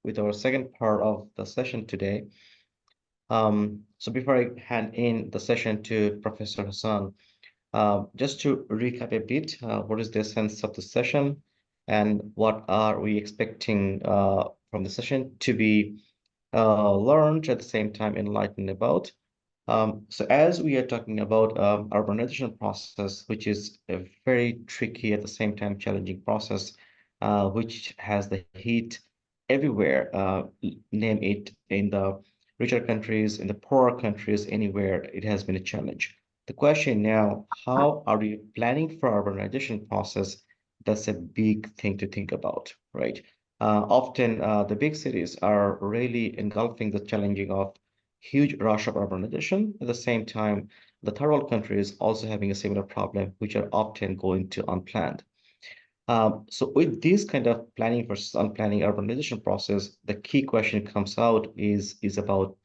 with our second part of the session today. So before I hand in the session to Professor Hassan, just to recap a bit, what is the essence of the session and what are we expecting from the session to be learned, at the same time enlightened about. So as we are talking about urbanization process, which is a very tricky, at the same time challenging process, which has the heat everywhere, name it in the richer countries, in the poorer countries, anywhere, it has been a challenge. The question now, how are we planning for urbanization process? That's a big thing to think about, right? Often the big cities are really engulfing the challenging of huge rush of urbanization. At the same time, the third world countries also having a similar problem, which are often going to unplanned. So with this kind of planning versus unplanning urbanization process, the key question comes out is about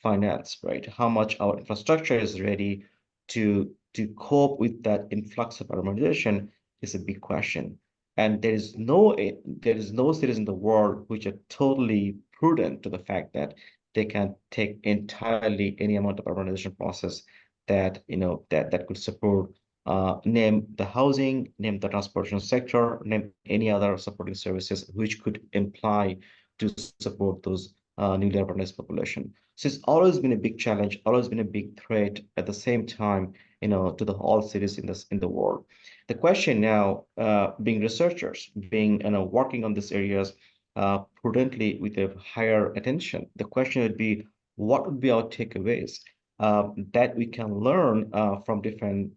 finance, right? How much our infrastructure is ready to cope with that influx of urbanization is a big question. And there is no cities in the world which are totally prudent to the fact that they can take entirely any amount of urbanization process that that could support, name the housing, name the transportation sector, name any other supporting services which could imply to support those newly urbanized population. So it's always been a big challenge, always been a big threat at the same time, to the all cities in the world. The question now, being researchers, being working on these areas, prudently with a higher attention. The question would be, what would be our takeaways that we can learn from different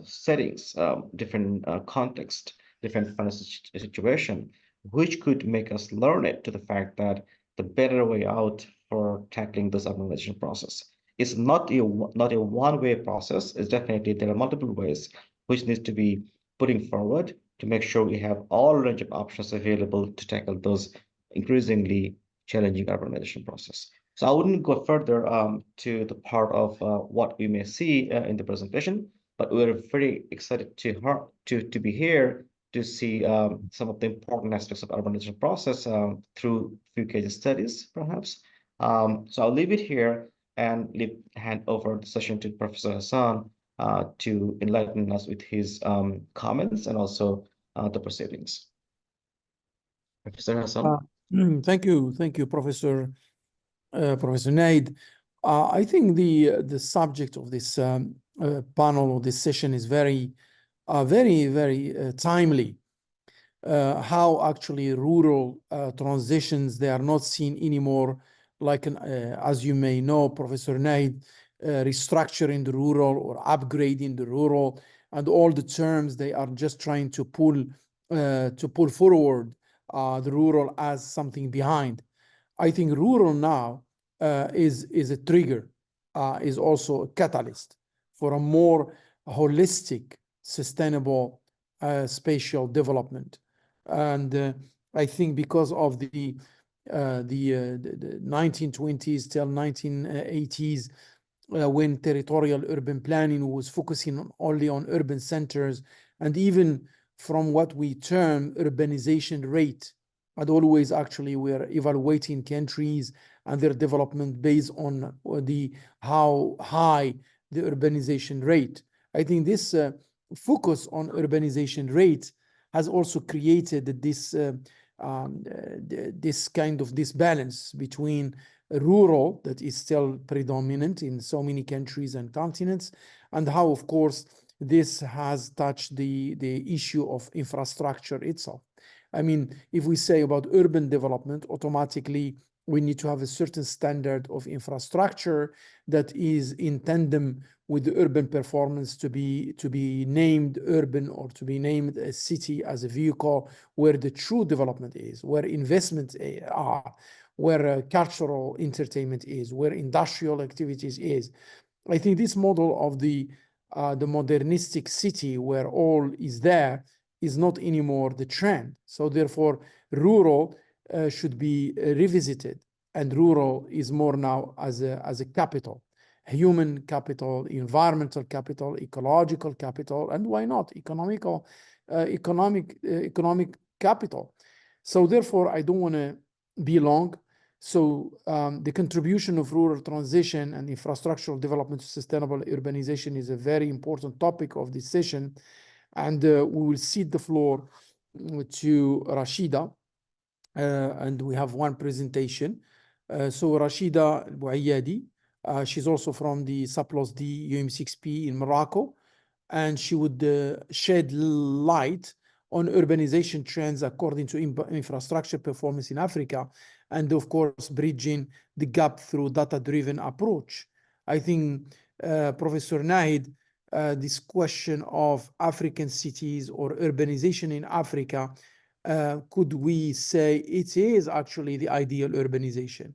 settings, different context, different financial situation, which could make us learn it to the fact that the better way out for tackling this urbanization process. It's not a one-way process. It's definitely, there are multiple ways which needs to be putting forward to make sure we have all range of options available to tackle those increasingly challenging urbanization process. So I wouldn't go further to the part of what we may see in the presentation, but we're very excited to be here to see some of the important aspects of urbanization process through few case studies, perhaps. So I'll leave it here and hand over the session to Professor Hassan to enlighten us with his comments and also the proceedings. Professor Hassan. Thank you, Professor Nahid. I think the subject of this panel or this session is very timely. How actually rural transitions, they are not seen anymore like as you may know, Professor Nahid, restructuring the rural or upgrading the rural, and all the terms they are just trying to pull forward the rural as something behind. I think rural now is a trigger, is also a catalyst for a more holistic, sustainable spatial development. And I think because of the 1920s till 1980s, when territorial urban planning was focusing only on urban centers, and even from what we term urbanization rate, and always actually we're evaluating countries and their development based on how high the urbanization rate. I think this focus on urbanization rate has also created this kind of disbalance between rural, that is still predominant in so many countries and continents, and how, of course, this has touched the issue of infrastructure itself. I mean, if we say about urban development, automatically we need to have a certain standard of infrastructure that is in tandem with the urban performance to be named urban, or to be named a city as a vehicle where the true development is, where investments are, where cultural entertainment is, where industrial activities is. I think this model of the modernistic city where all is there is not anymore the trend. So therefore, rural should be revisited, and rural is more now as a capital, human capital, environmental capital, ecological capital, and why not economic capital. So therefore, I don't want to be long. So the contribution of rural transition and infrastructural development to sustainable urbanization is a very important topic of this session. And we will cede the floor to Rashida. And we have one presentation. So Rashida Bouayadi, she's also from the SAPLOS D UM6P in Morocco, and she would shed light on urbanization trends according to infrastructure performance in Africa, and of course, bridging the gap through data-driven approach. I think, Professor Nahid, this question of African cities or urbanization in Africa, could we say it is actually the ideal urbanization,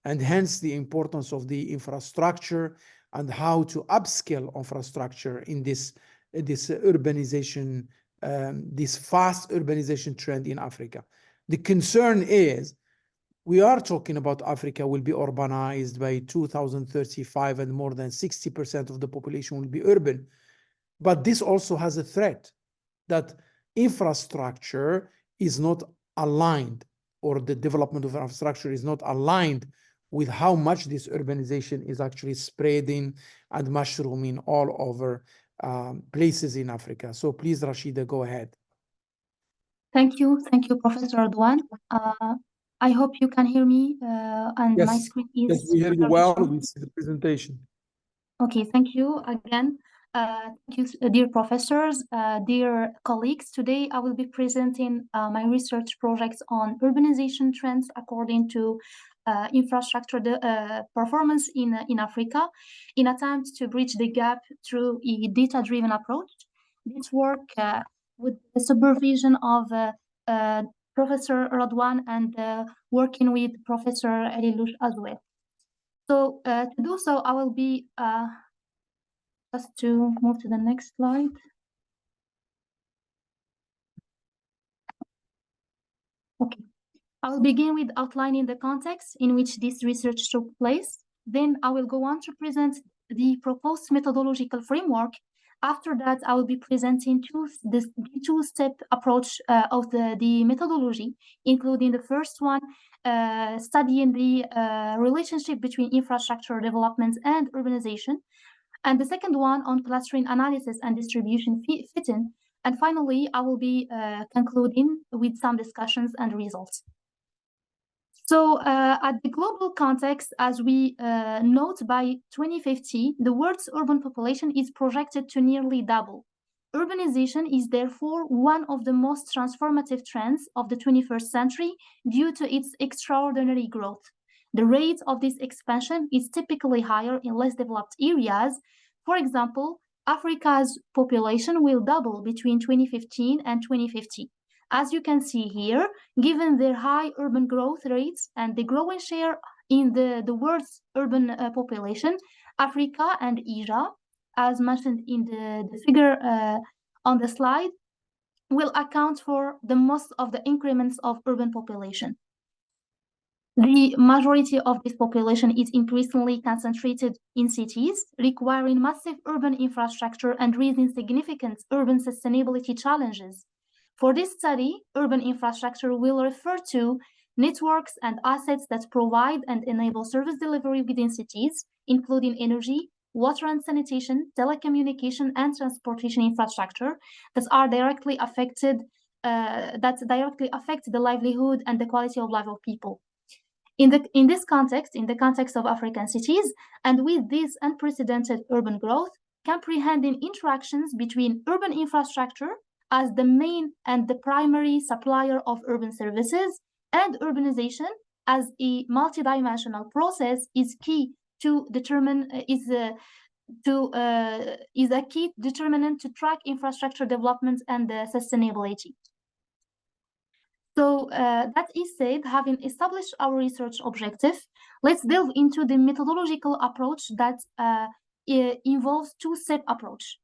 and hence the importance of the infrastructure and how to upscale infrastructure in this urbanization, this fast urbanization trend in Africa. The concern is we are talking about Africa will be urbanized by 2035, and more than 60% of the population will be urban. But this also has a threat that infrastructure is not aligned, or the development of infrastructure is not aligned with how much this urbanization is actually spreading and mushrooming all over places in Africa. So please, Rashida, go ahead. Thank you, Professor Radoine. I hope you can hear me, and yes, my screen is... Yes, we hear you well with the presentation. Okay, thank you again. Thank you, dear professors, dear colleagues. Today, I will be presenting my research projects on urbanization trends according to infrastructure performance in Africa, in attempt to bridge the gap through a data-driven approach. This work with the supervision of Professor Radoine and working with Professor Elilouche as well. So to do so, I will be just to move to the next slide. Okay, I will begin with outlining the context in which this research took place. Then I will go on to present the proposed methodological framework. After that, I will be presenting the two-step approach of the methodology, including the first one, studying the relationship between infrastructure development and urbanization, and the second one on clustering analysis and distribution fitting. And finally, I will be concluding with some discussions and results. So at the global context, as we note, by 2050, the world's urban population is projected to nearly double. Urbanization is therefore one of the most transformative trends of the 21st century due to its extraordinary growth. The rate of this expansion is typically higher in less developed areas. For example, Africa's population will double between 2015 and 2050. As you can see here, given their high urban growth rates and the growing share in the world's urban population, Africa and Asia, as mentioned in the figure on the slide, will account for the most of the increments of urban population. The majority of this population is increasingly concentrated in cities, requiring massive urban infrastructure and raising significant urban sustainability challenges. For this study, urban infrastructure will refer to networks and assets that provide and enable service delivery within cities, including energy, water and sanitation, telecommunication, and transportation infrastructure that are directly affected, that directly affect the livelihood and the quality of life of people. In this context, in the context of African cities, and with this unprecedented urban growth, comprehending interactions between urban infrastructure as the main and the primary supplier of urban services and urbanization as a multidimensional process is key to determine is a key determinant to track infrastructure development and sustainability. So that is said, having established our research objective, let's delve into the methodological approach that involves two-step approach.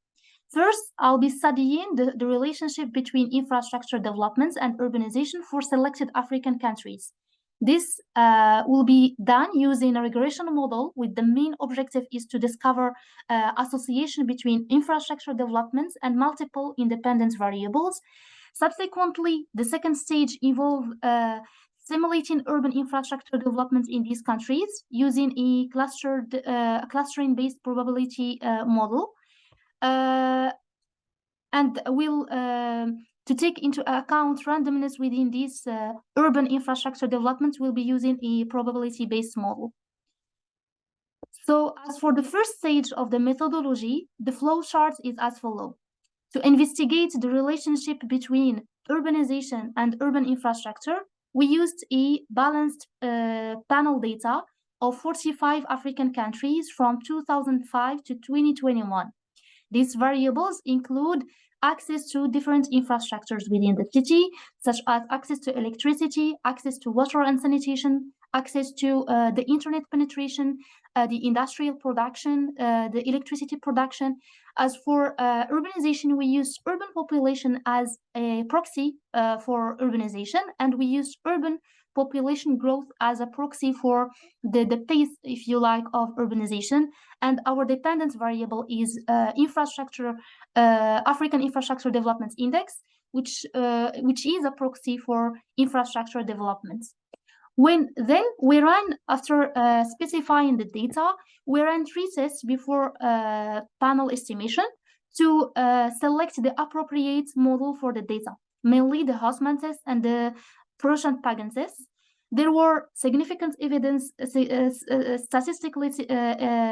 First, I'll be studying the relationship between infrastructure developments and urbanization for selected African countries. This will be done using a regression model with the main objective is to discover association between infrastructure developments and multiple independent variables. Subsequently, the second stage involves simulating urban infrastructure development in these countries using a clustering-based probability model. And will to take into account randomness within these urban infrastructure developments, we'll be using a probability-based model. So as for the first stage of the methodology, the flow chart is as follows. To investigate the relationship between urbanization and urban infrastructure, we used a balanced panel data of 45 African countries from 2005 to 2021. These variables include access to different infrastructures within the city, such as access to electricity, access to water and sanitation, access to the internet penetration, the industrial production, the electricity production. As for urbanization, we use urban population as a proxy for urbanization, and we use urban population growth as a proxy for the pace, if you like, of urbanization. And our dependence variable is African Infrastructure Development Index, which is a proxy for infrastructure development. Then we ran, after specifying the data, we ran 3 tests before panel estimation to select the appropriate model for the data, mainly the Haussmann test and the Proch-Pagan test. There were significant evidence, statistically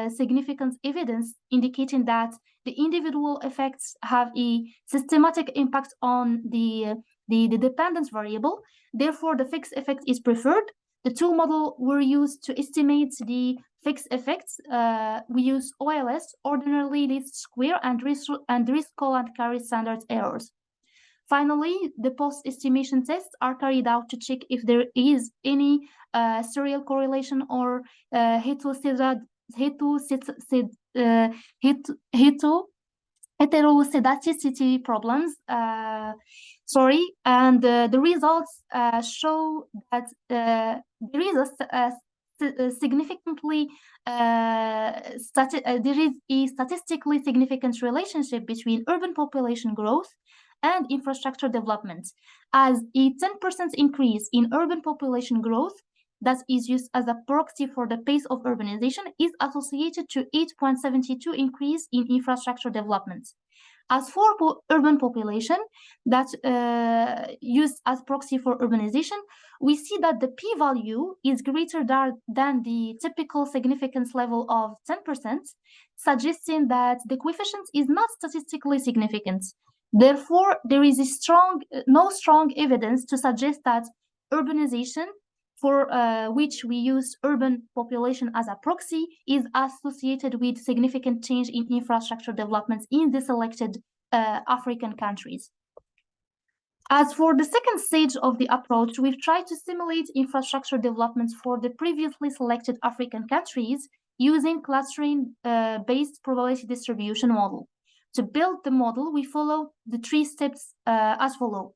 significant evidence indicating that the individual effects have a systematic impact on the dependence variable. Therefore, the fixed effect is preferred. The two models were used to estimate the fixed effects. We use OLS, ordinary least square, and risk column carry standard errors. Finally, the post-estimation tests are carried out to check if there is any serial correlation or heterozygoticity problems. And the results show that there is a significantly there is a statistically significant relationship between urban population growth and infrastructure development, as a 10% increase in urban population growth that is used as a proxy for the pace of urbanization is associated to 8.72 increase in infrastructure development. As for urban population that used as proxy for urbanization, we see that the p-value is greater than the typical significance level of 10%, suggesting that the coefficient is not statistically significant. Therefore, there is no strong evidence to suggest that urbanization, for which we use urban population as a proxy, is associated with significant change in infrastructure developments in the selected African countries. As for the second stage of the approach, we've tried to simulate infrastructure developments for the previously selected African countries using clustering-based probability distribution model. To build the model, we follow the 3 steps as follows.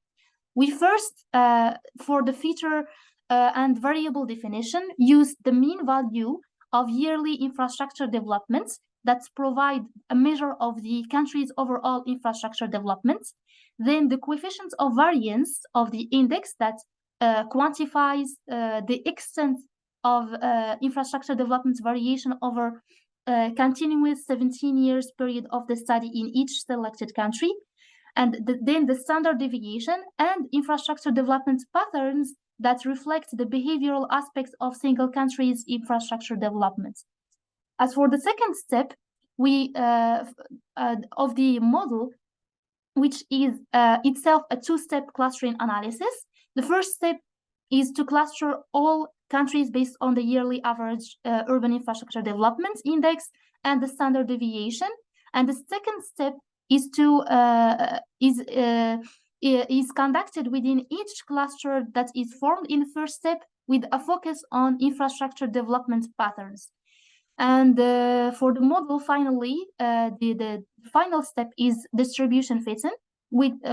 We first, for the feature and variable definition, use the mean value of yearly infrastructure developments that provide a measure of the country's overall infrastructure development. Then the coefficient of variance of the index that quantifies the extent of infrastructure development variation over continuous 17 years period of the study in each selected country, and then the standard deviation and infrastructure development patterns that reflect the behavioral aspects of single country's infrastructure development. As for the second step, we of the model, which is itself a 2-step clustering analysis. The first step is to cluster all countries based on the yearly average urban infrastructure development index and the standard deviation. And the second step is to is conducted within each cluster that is formed in the first step with a focus on infrastructure development patterns. And for the model, finally, the final step is distribution fitting,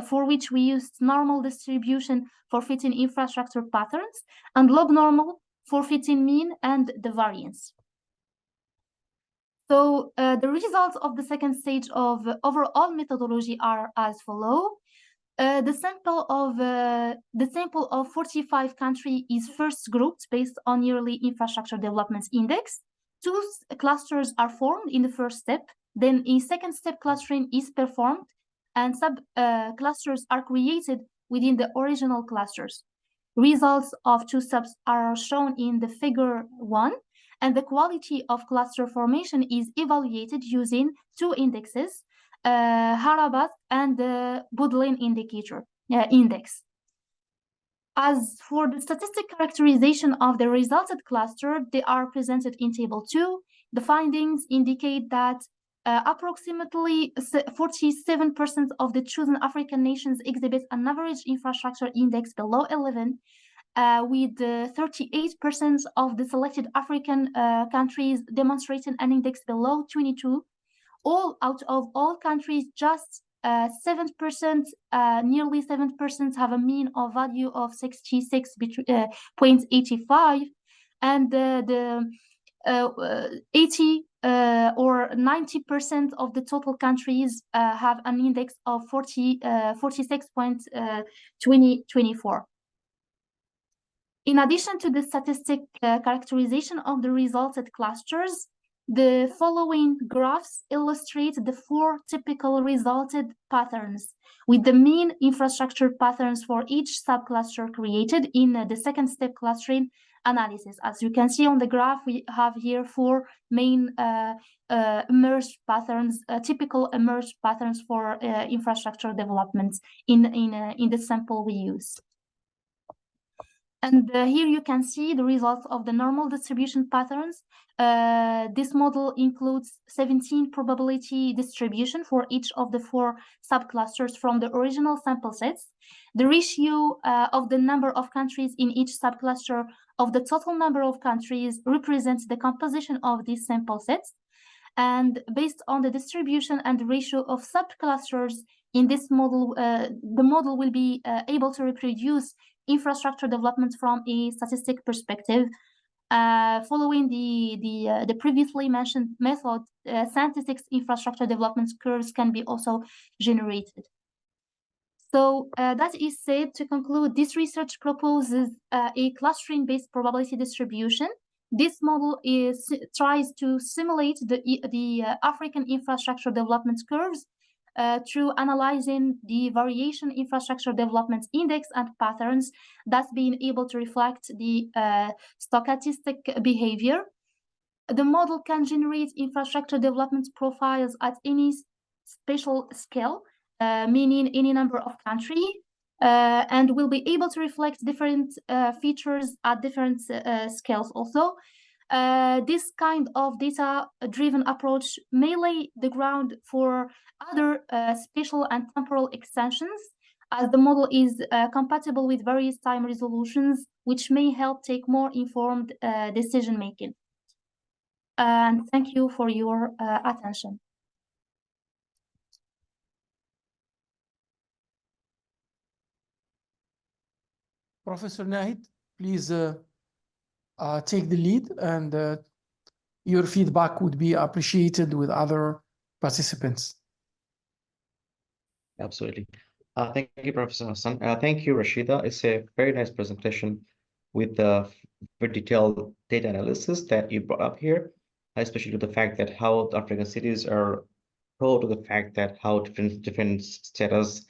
for which we used normal distribution for fitting infrastructure patterns and log normal for fitting mean and the variance. So the results of the second stage of overall methodology are as follow. The sample of 45 countries is first grouped based on yearly infrastructure development index. 2 clusters are formed in the first step. Then a second step clustering is performed, and sub clusters are created within the original clusters. Results of 2 steps are shown in the figure 1, and the quality of cluster formation is evaluated using 2 indexes, Harabat and the Boudlin index. As for the statistic characterization of the resulted cluster, they are presented in table 2. The findings indicate that approximately 47% of the chosen African nations exhibit an average infrastructure index below 11, with 38% of the selected African countries demonstrating an index below 22. All out of all countries, just 7%, nearly 7% have a mean of value of 66.85, and the 80 or 90% of the total countries have an index of 46.24. In addition to the statistic characterization of the resulted clusters, The following graphs illustrate the 4 typical resulted patterns, with the mean infrastructure patterns for each subcluster created in the second step clustering analysis. As you can see on the graph, we have here 4 main emerged patterns, typical emerged patterns for infrastructure development in the sample we use. And here you can see the results of the normal distribution patterns. This model includes 17 probability distribution for each of the 4 subclusters from the original sample sets. The ratio of the number of countries in each subcluster of the total number of countries represents the composition of these sample sets. And based on the distribution and the ratio of subclusters in this model, the model will be able to reproduce infrastructure development from a statistic perspective. Following the previously mentioned method, statistics infrastructure development curves can be also generated. So that is said, to conclude, this research proposes a clustering-based probability distribution. This model tries to simulate the African infrastructure development curves through analyzing the variation infrastructure development index and patterns, thus being able to reflect the stochastic behavior. The model can generate infrastructure development profiles at any spatial scale, meaning any number of countries, and will be able to reflect different features at different scales also. This kind of data-driven approach may lay the ground for other spatial and temporal extensions, as the model is compatible with various time resolutions, which may help take more informed decision-making. And thank you for your attention. Professor Nahid, please take the lead, and your feedback would be appreciated with other participants. Absolutely. Thank you, Professor Hassan. Thank you, Rashida. It's a very nice presentation with the very detailed data analysis that you brought up here, especially to the fact that how the African cities are pro to the fact that how different status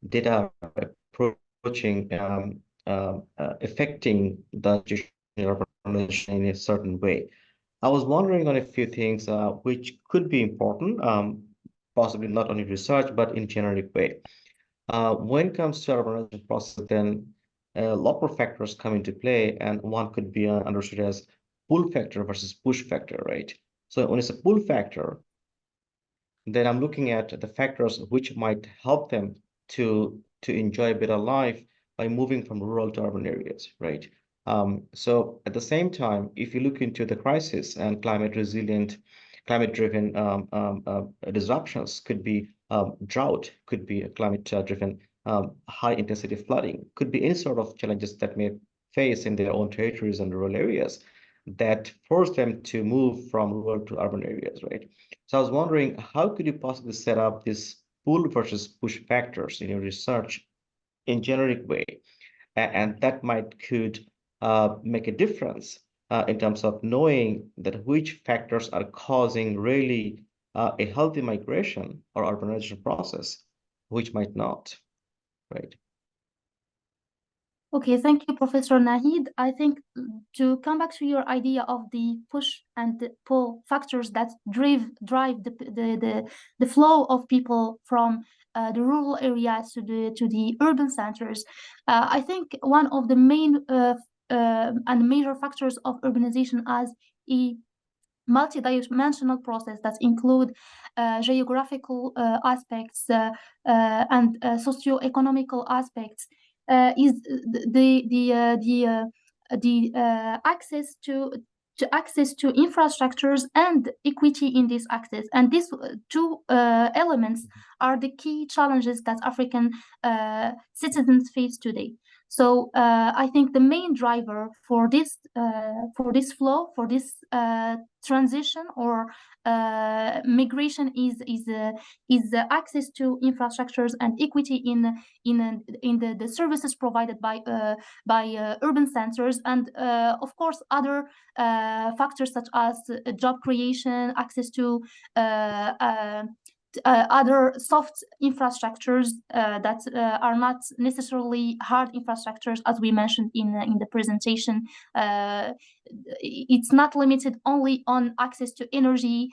data are approaching affecting the urbanization in a certain way. I was wondering on a few things which could be important, possibly not only research, but in generic way. When it comes to urbanization process, then a lot of factors come into play, and one could be understood as pull factor versus push factor, right? So when it's a pull factor, then I'm looking at the factors which might help them to enjoy a better life by moving from rural to urban areas, right? So at the same time, if you look into the crisis and climate-driven disruptions, could be drought, could be climate-driven high-intensity flooding, could be any sort of challenges that may face in their own territories and rural areas that force them to move from rural to urban areas, right? So I was wondering, how could you possibly set up this pull versus push factors in your research in generic way, and that could make a difference in terms of knowing that which factors are causing really a healthy migration or urbanization process, which might not, right? Okay, thank you, Professor Nahid. I think to come back to your idea of the push and the pull factors that drive the flow of people from the rural areas to the urban centers, I think one of the main and major factors of urbanization as a multidimensional process that include geographical aspects and socio-economical aspects is the access to infrastructures and equity in this access. And these two elements are the key challenges that African citizens face today. So I think the main driver for this flow, for this transition or migration is access to infrastructures and equity in the services provided by urban centers, and of course other factors such as job creation, access to other soft infrastructures that are not necessarily hard infrastructures, as we mentioned in the presentation. It's not limited only on access to energy,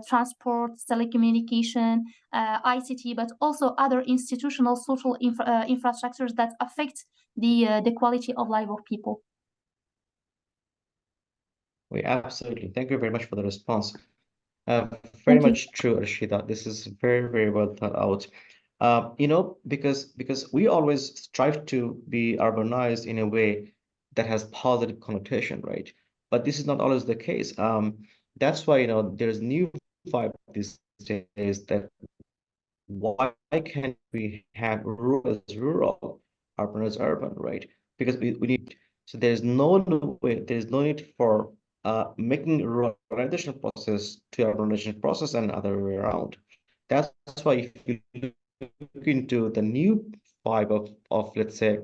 transport, telecommunication, ICT, but also other institutional social infrastructures that affect the quality of life of people. We absolutely. Thank you very much for the response. Very much true, Rashida. This is very, very well thought out. You know, because we always strive to be urbanized in a way that has positive connotation, right? But this is not always the case. That's why, you know, there's new vibe these days that why can't we have rural as rural, urban as urban, right? Because we need, so there's no way, there's no need for making ruralization process to urbanization process and other way around. That's why if you look into the new vibe of let's say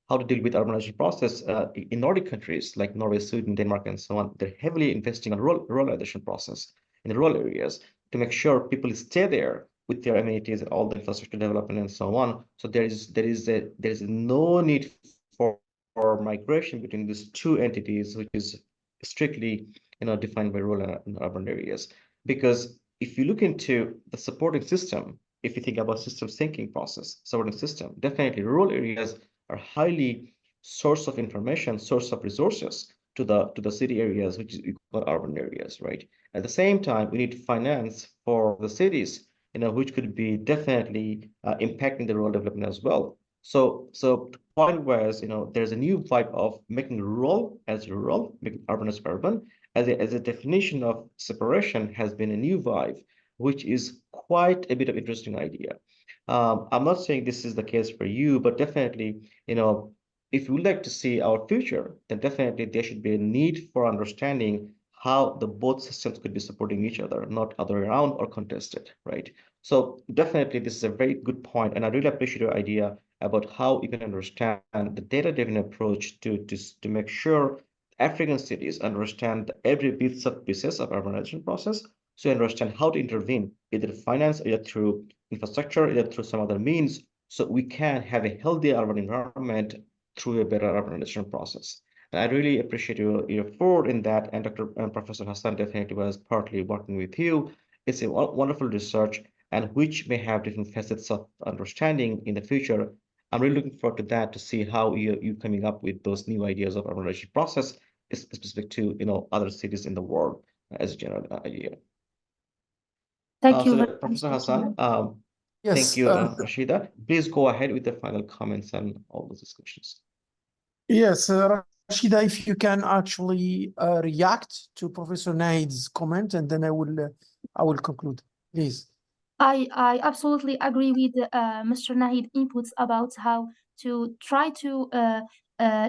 how to deal with urbanization process in Nordic countries like Norway, Sweden, Denmark, and so on, they're heavily investing on ruralization process in the rural areas to make sure people stay there with their amenities and all the infrastructure development and so on. So there is no need for migration between these two entities, which is strictly, you know, defined by rural and urban areas. Because if you look into the supporting system, if you think about systems thinking process, supporting system, definitely rural areas are highly source of information, source of resources to the city areas, which is equal urban areas, right? At the same time, we need finance for the cities, you know, which could be definitely impacting the rural development as well. So the point was, you know, there's a new vibe of making rural as rural, making urban as urban, as a definition of separation has been a new vibe, which is quite a bit of interesting idea. I'm not saying this is the case for you, but definitely, you know, if you would like to see our future, then definitely there should be a need for understanding how the both systems could be supporting each other, not other around or contested, right? So definitely this is a very good point, and I really appreciate your idea about how you can understand the data-driven approach to make sure African cities understand every bits of pieces of urbanization process, so you understand how to intervene, either finance, either through infrastructure, either through some other means, so we can have a healthy urban environment through a better urbanization process. And I really appreciate your effort in that, and Professor Hassan definitely was partly working with you. It's a wonderful research, and which may have different facets of understanding in the future. I'm really looking forward to that, to see how you coming up with those new ideas of urbanization process, specific to, you know, other cities in the world as a general idea. Thank you, so Professor Hassan. Yes, thank you, Rashida. Please go ahead with the final comments and all those discussions. Yes, Rashida, if you can actually react to Professor Nahid's comment, and then I will conclude, please. I absolutely agree with Mr. Nahid inputs about how to try to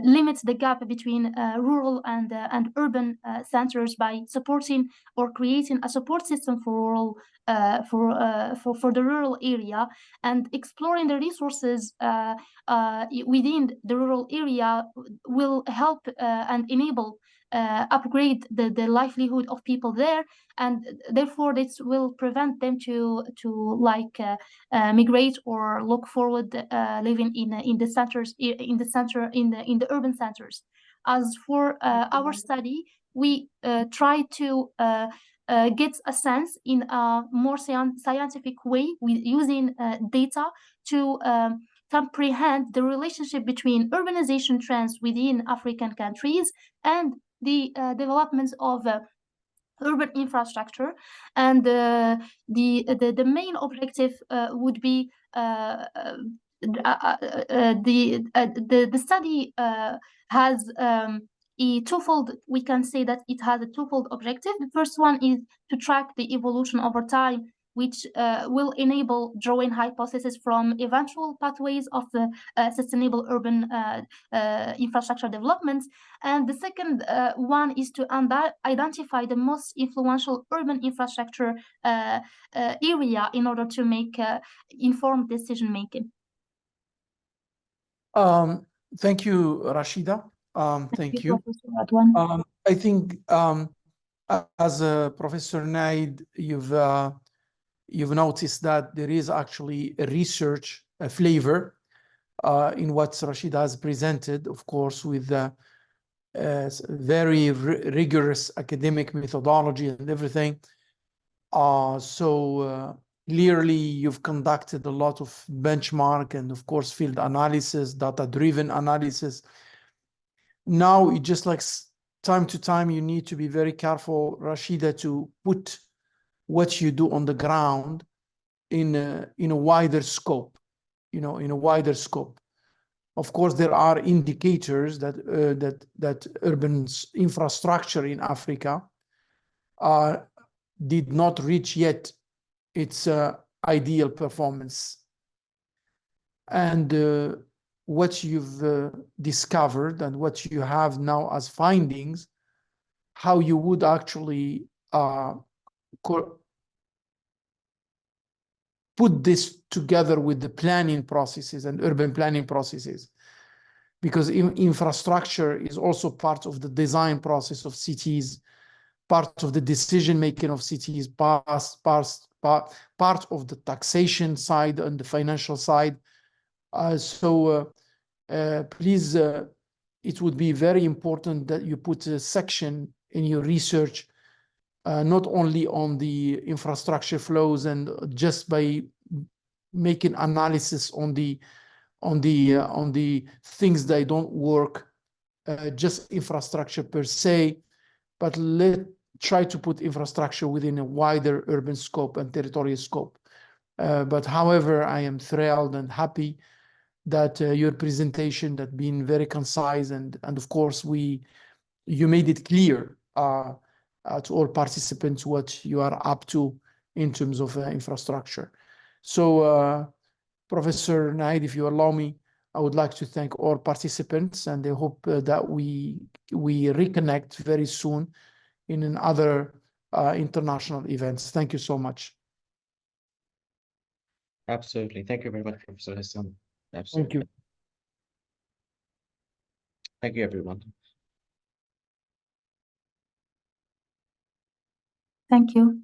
limit the gap between rural and urban centers by supporting or creating a support system for rural for the rural area, and exploring the resources within the rural area will help and enable upgrade the livelihood of people there, and therefore this will prevent them to migrate or look forward living in the centers, in the urban centers. As for our study, we try to get a sense in a more scientific way with using data to comprehend the relationship between urbanization trends within African countries and the development of urban infrastructure, and the main objective would be the study has a twofold. We can say that it has a twofold objective. The first one is to track the evolution over time which will enable drawing hypotheses from eventual pathways of the sustainable urban infrastructure development. And the second one is to identify the most influential urban infrastructure area in order to make informed decision making. Thank you, Rashida. Thank you. Professor Radoine. I think as Professor Nahid, you've noticed that there is actually a research flavor in what Rashida has presented, of course, with very rigorous academic methodology and everything. Clearly, you've conducted a lot of benchmark and, of course, field analysis, data-driven analysis. Now, it just like time to time, you need to be very careful, Rashida, to put what you do on the ground in a wider scope, in a wider scope. Of course, there are indicators that urban infrastructure in Africa did not reach yet its ideal performance. And what you've discovered and what you have now as findings, how you would actually put this together with the planning processes and urban planning processes, because infrastructure is also part of the design process of cities, part of the decision-making of cities, part of the taxation side and the financial side. Please, it would be very important that you put a section in your research, not only on the infrastructure flows and just by making analysis on the things that don't work, just infrastructure per se, but try to put infrastructure within a wider urban scope and territorial scope. But however, I am thrilled and happy that your presentation that been very concise and of course you made it clear to all participants what you are up to in terms of infrastructure. So Professor Nahid, if you allow me, I would like to thank all participants, and I hope that we reconnect very soon in another international events. Thank you so much. Absolutely. Thank you very much, Professor Hassan. Absolutely. Thank you. Thank you, everyone. Thank you.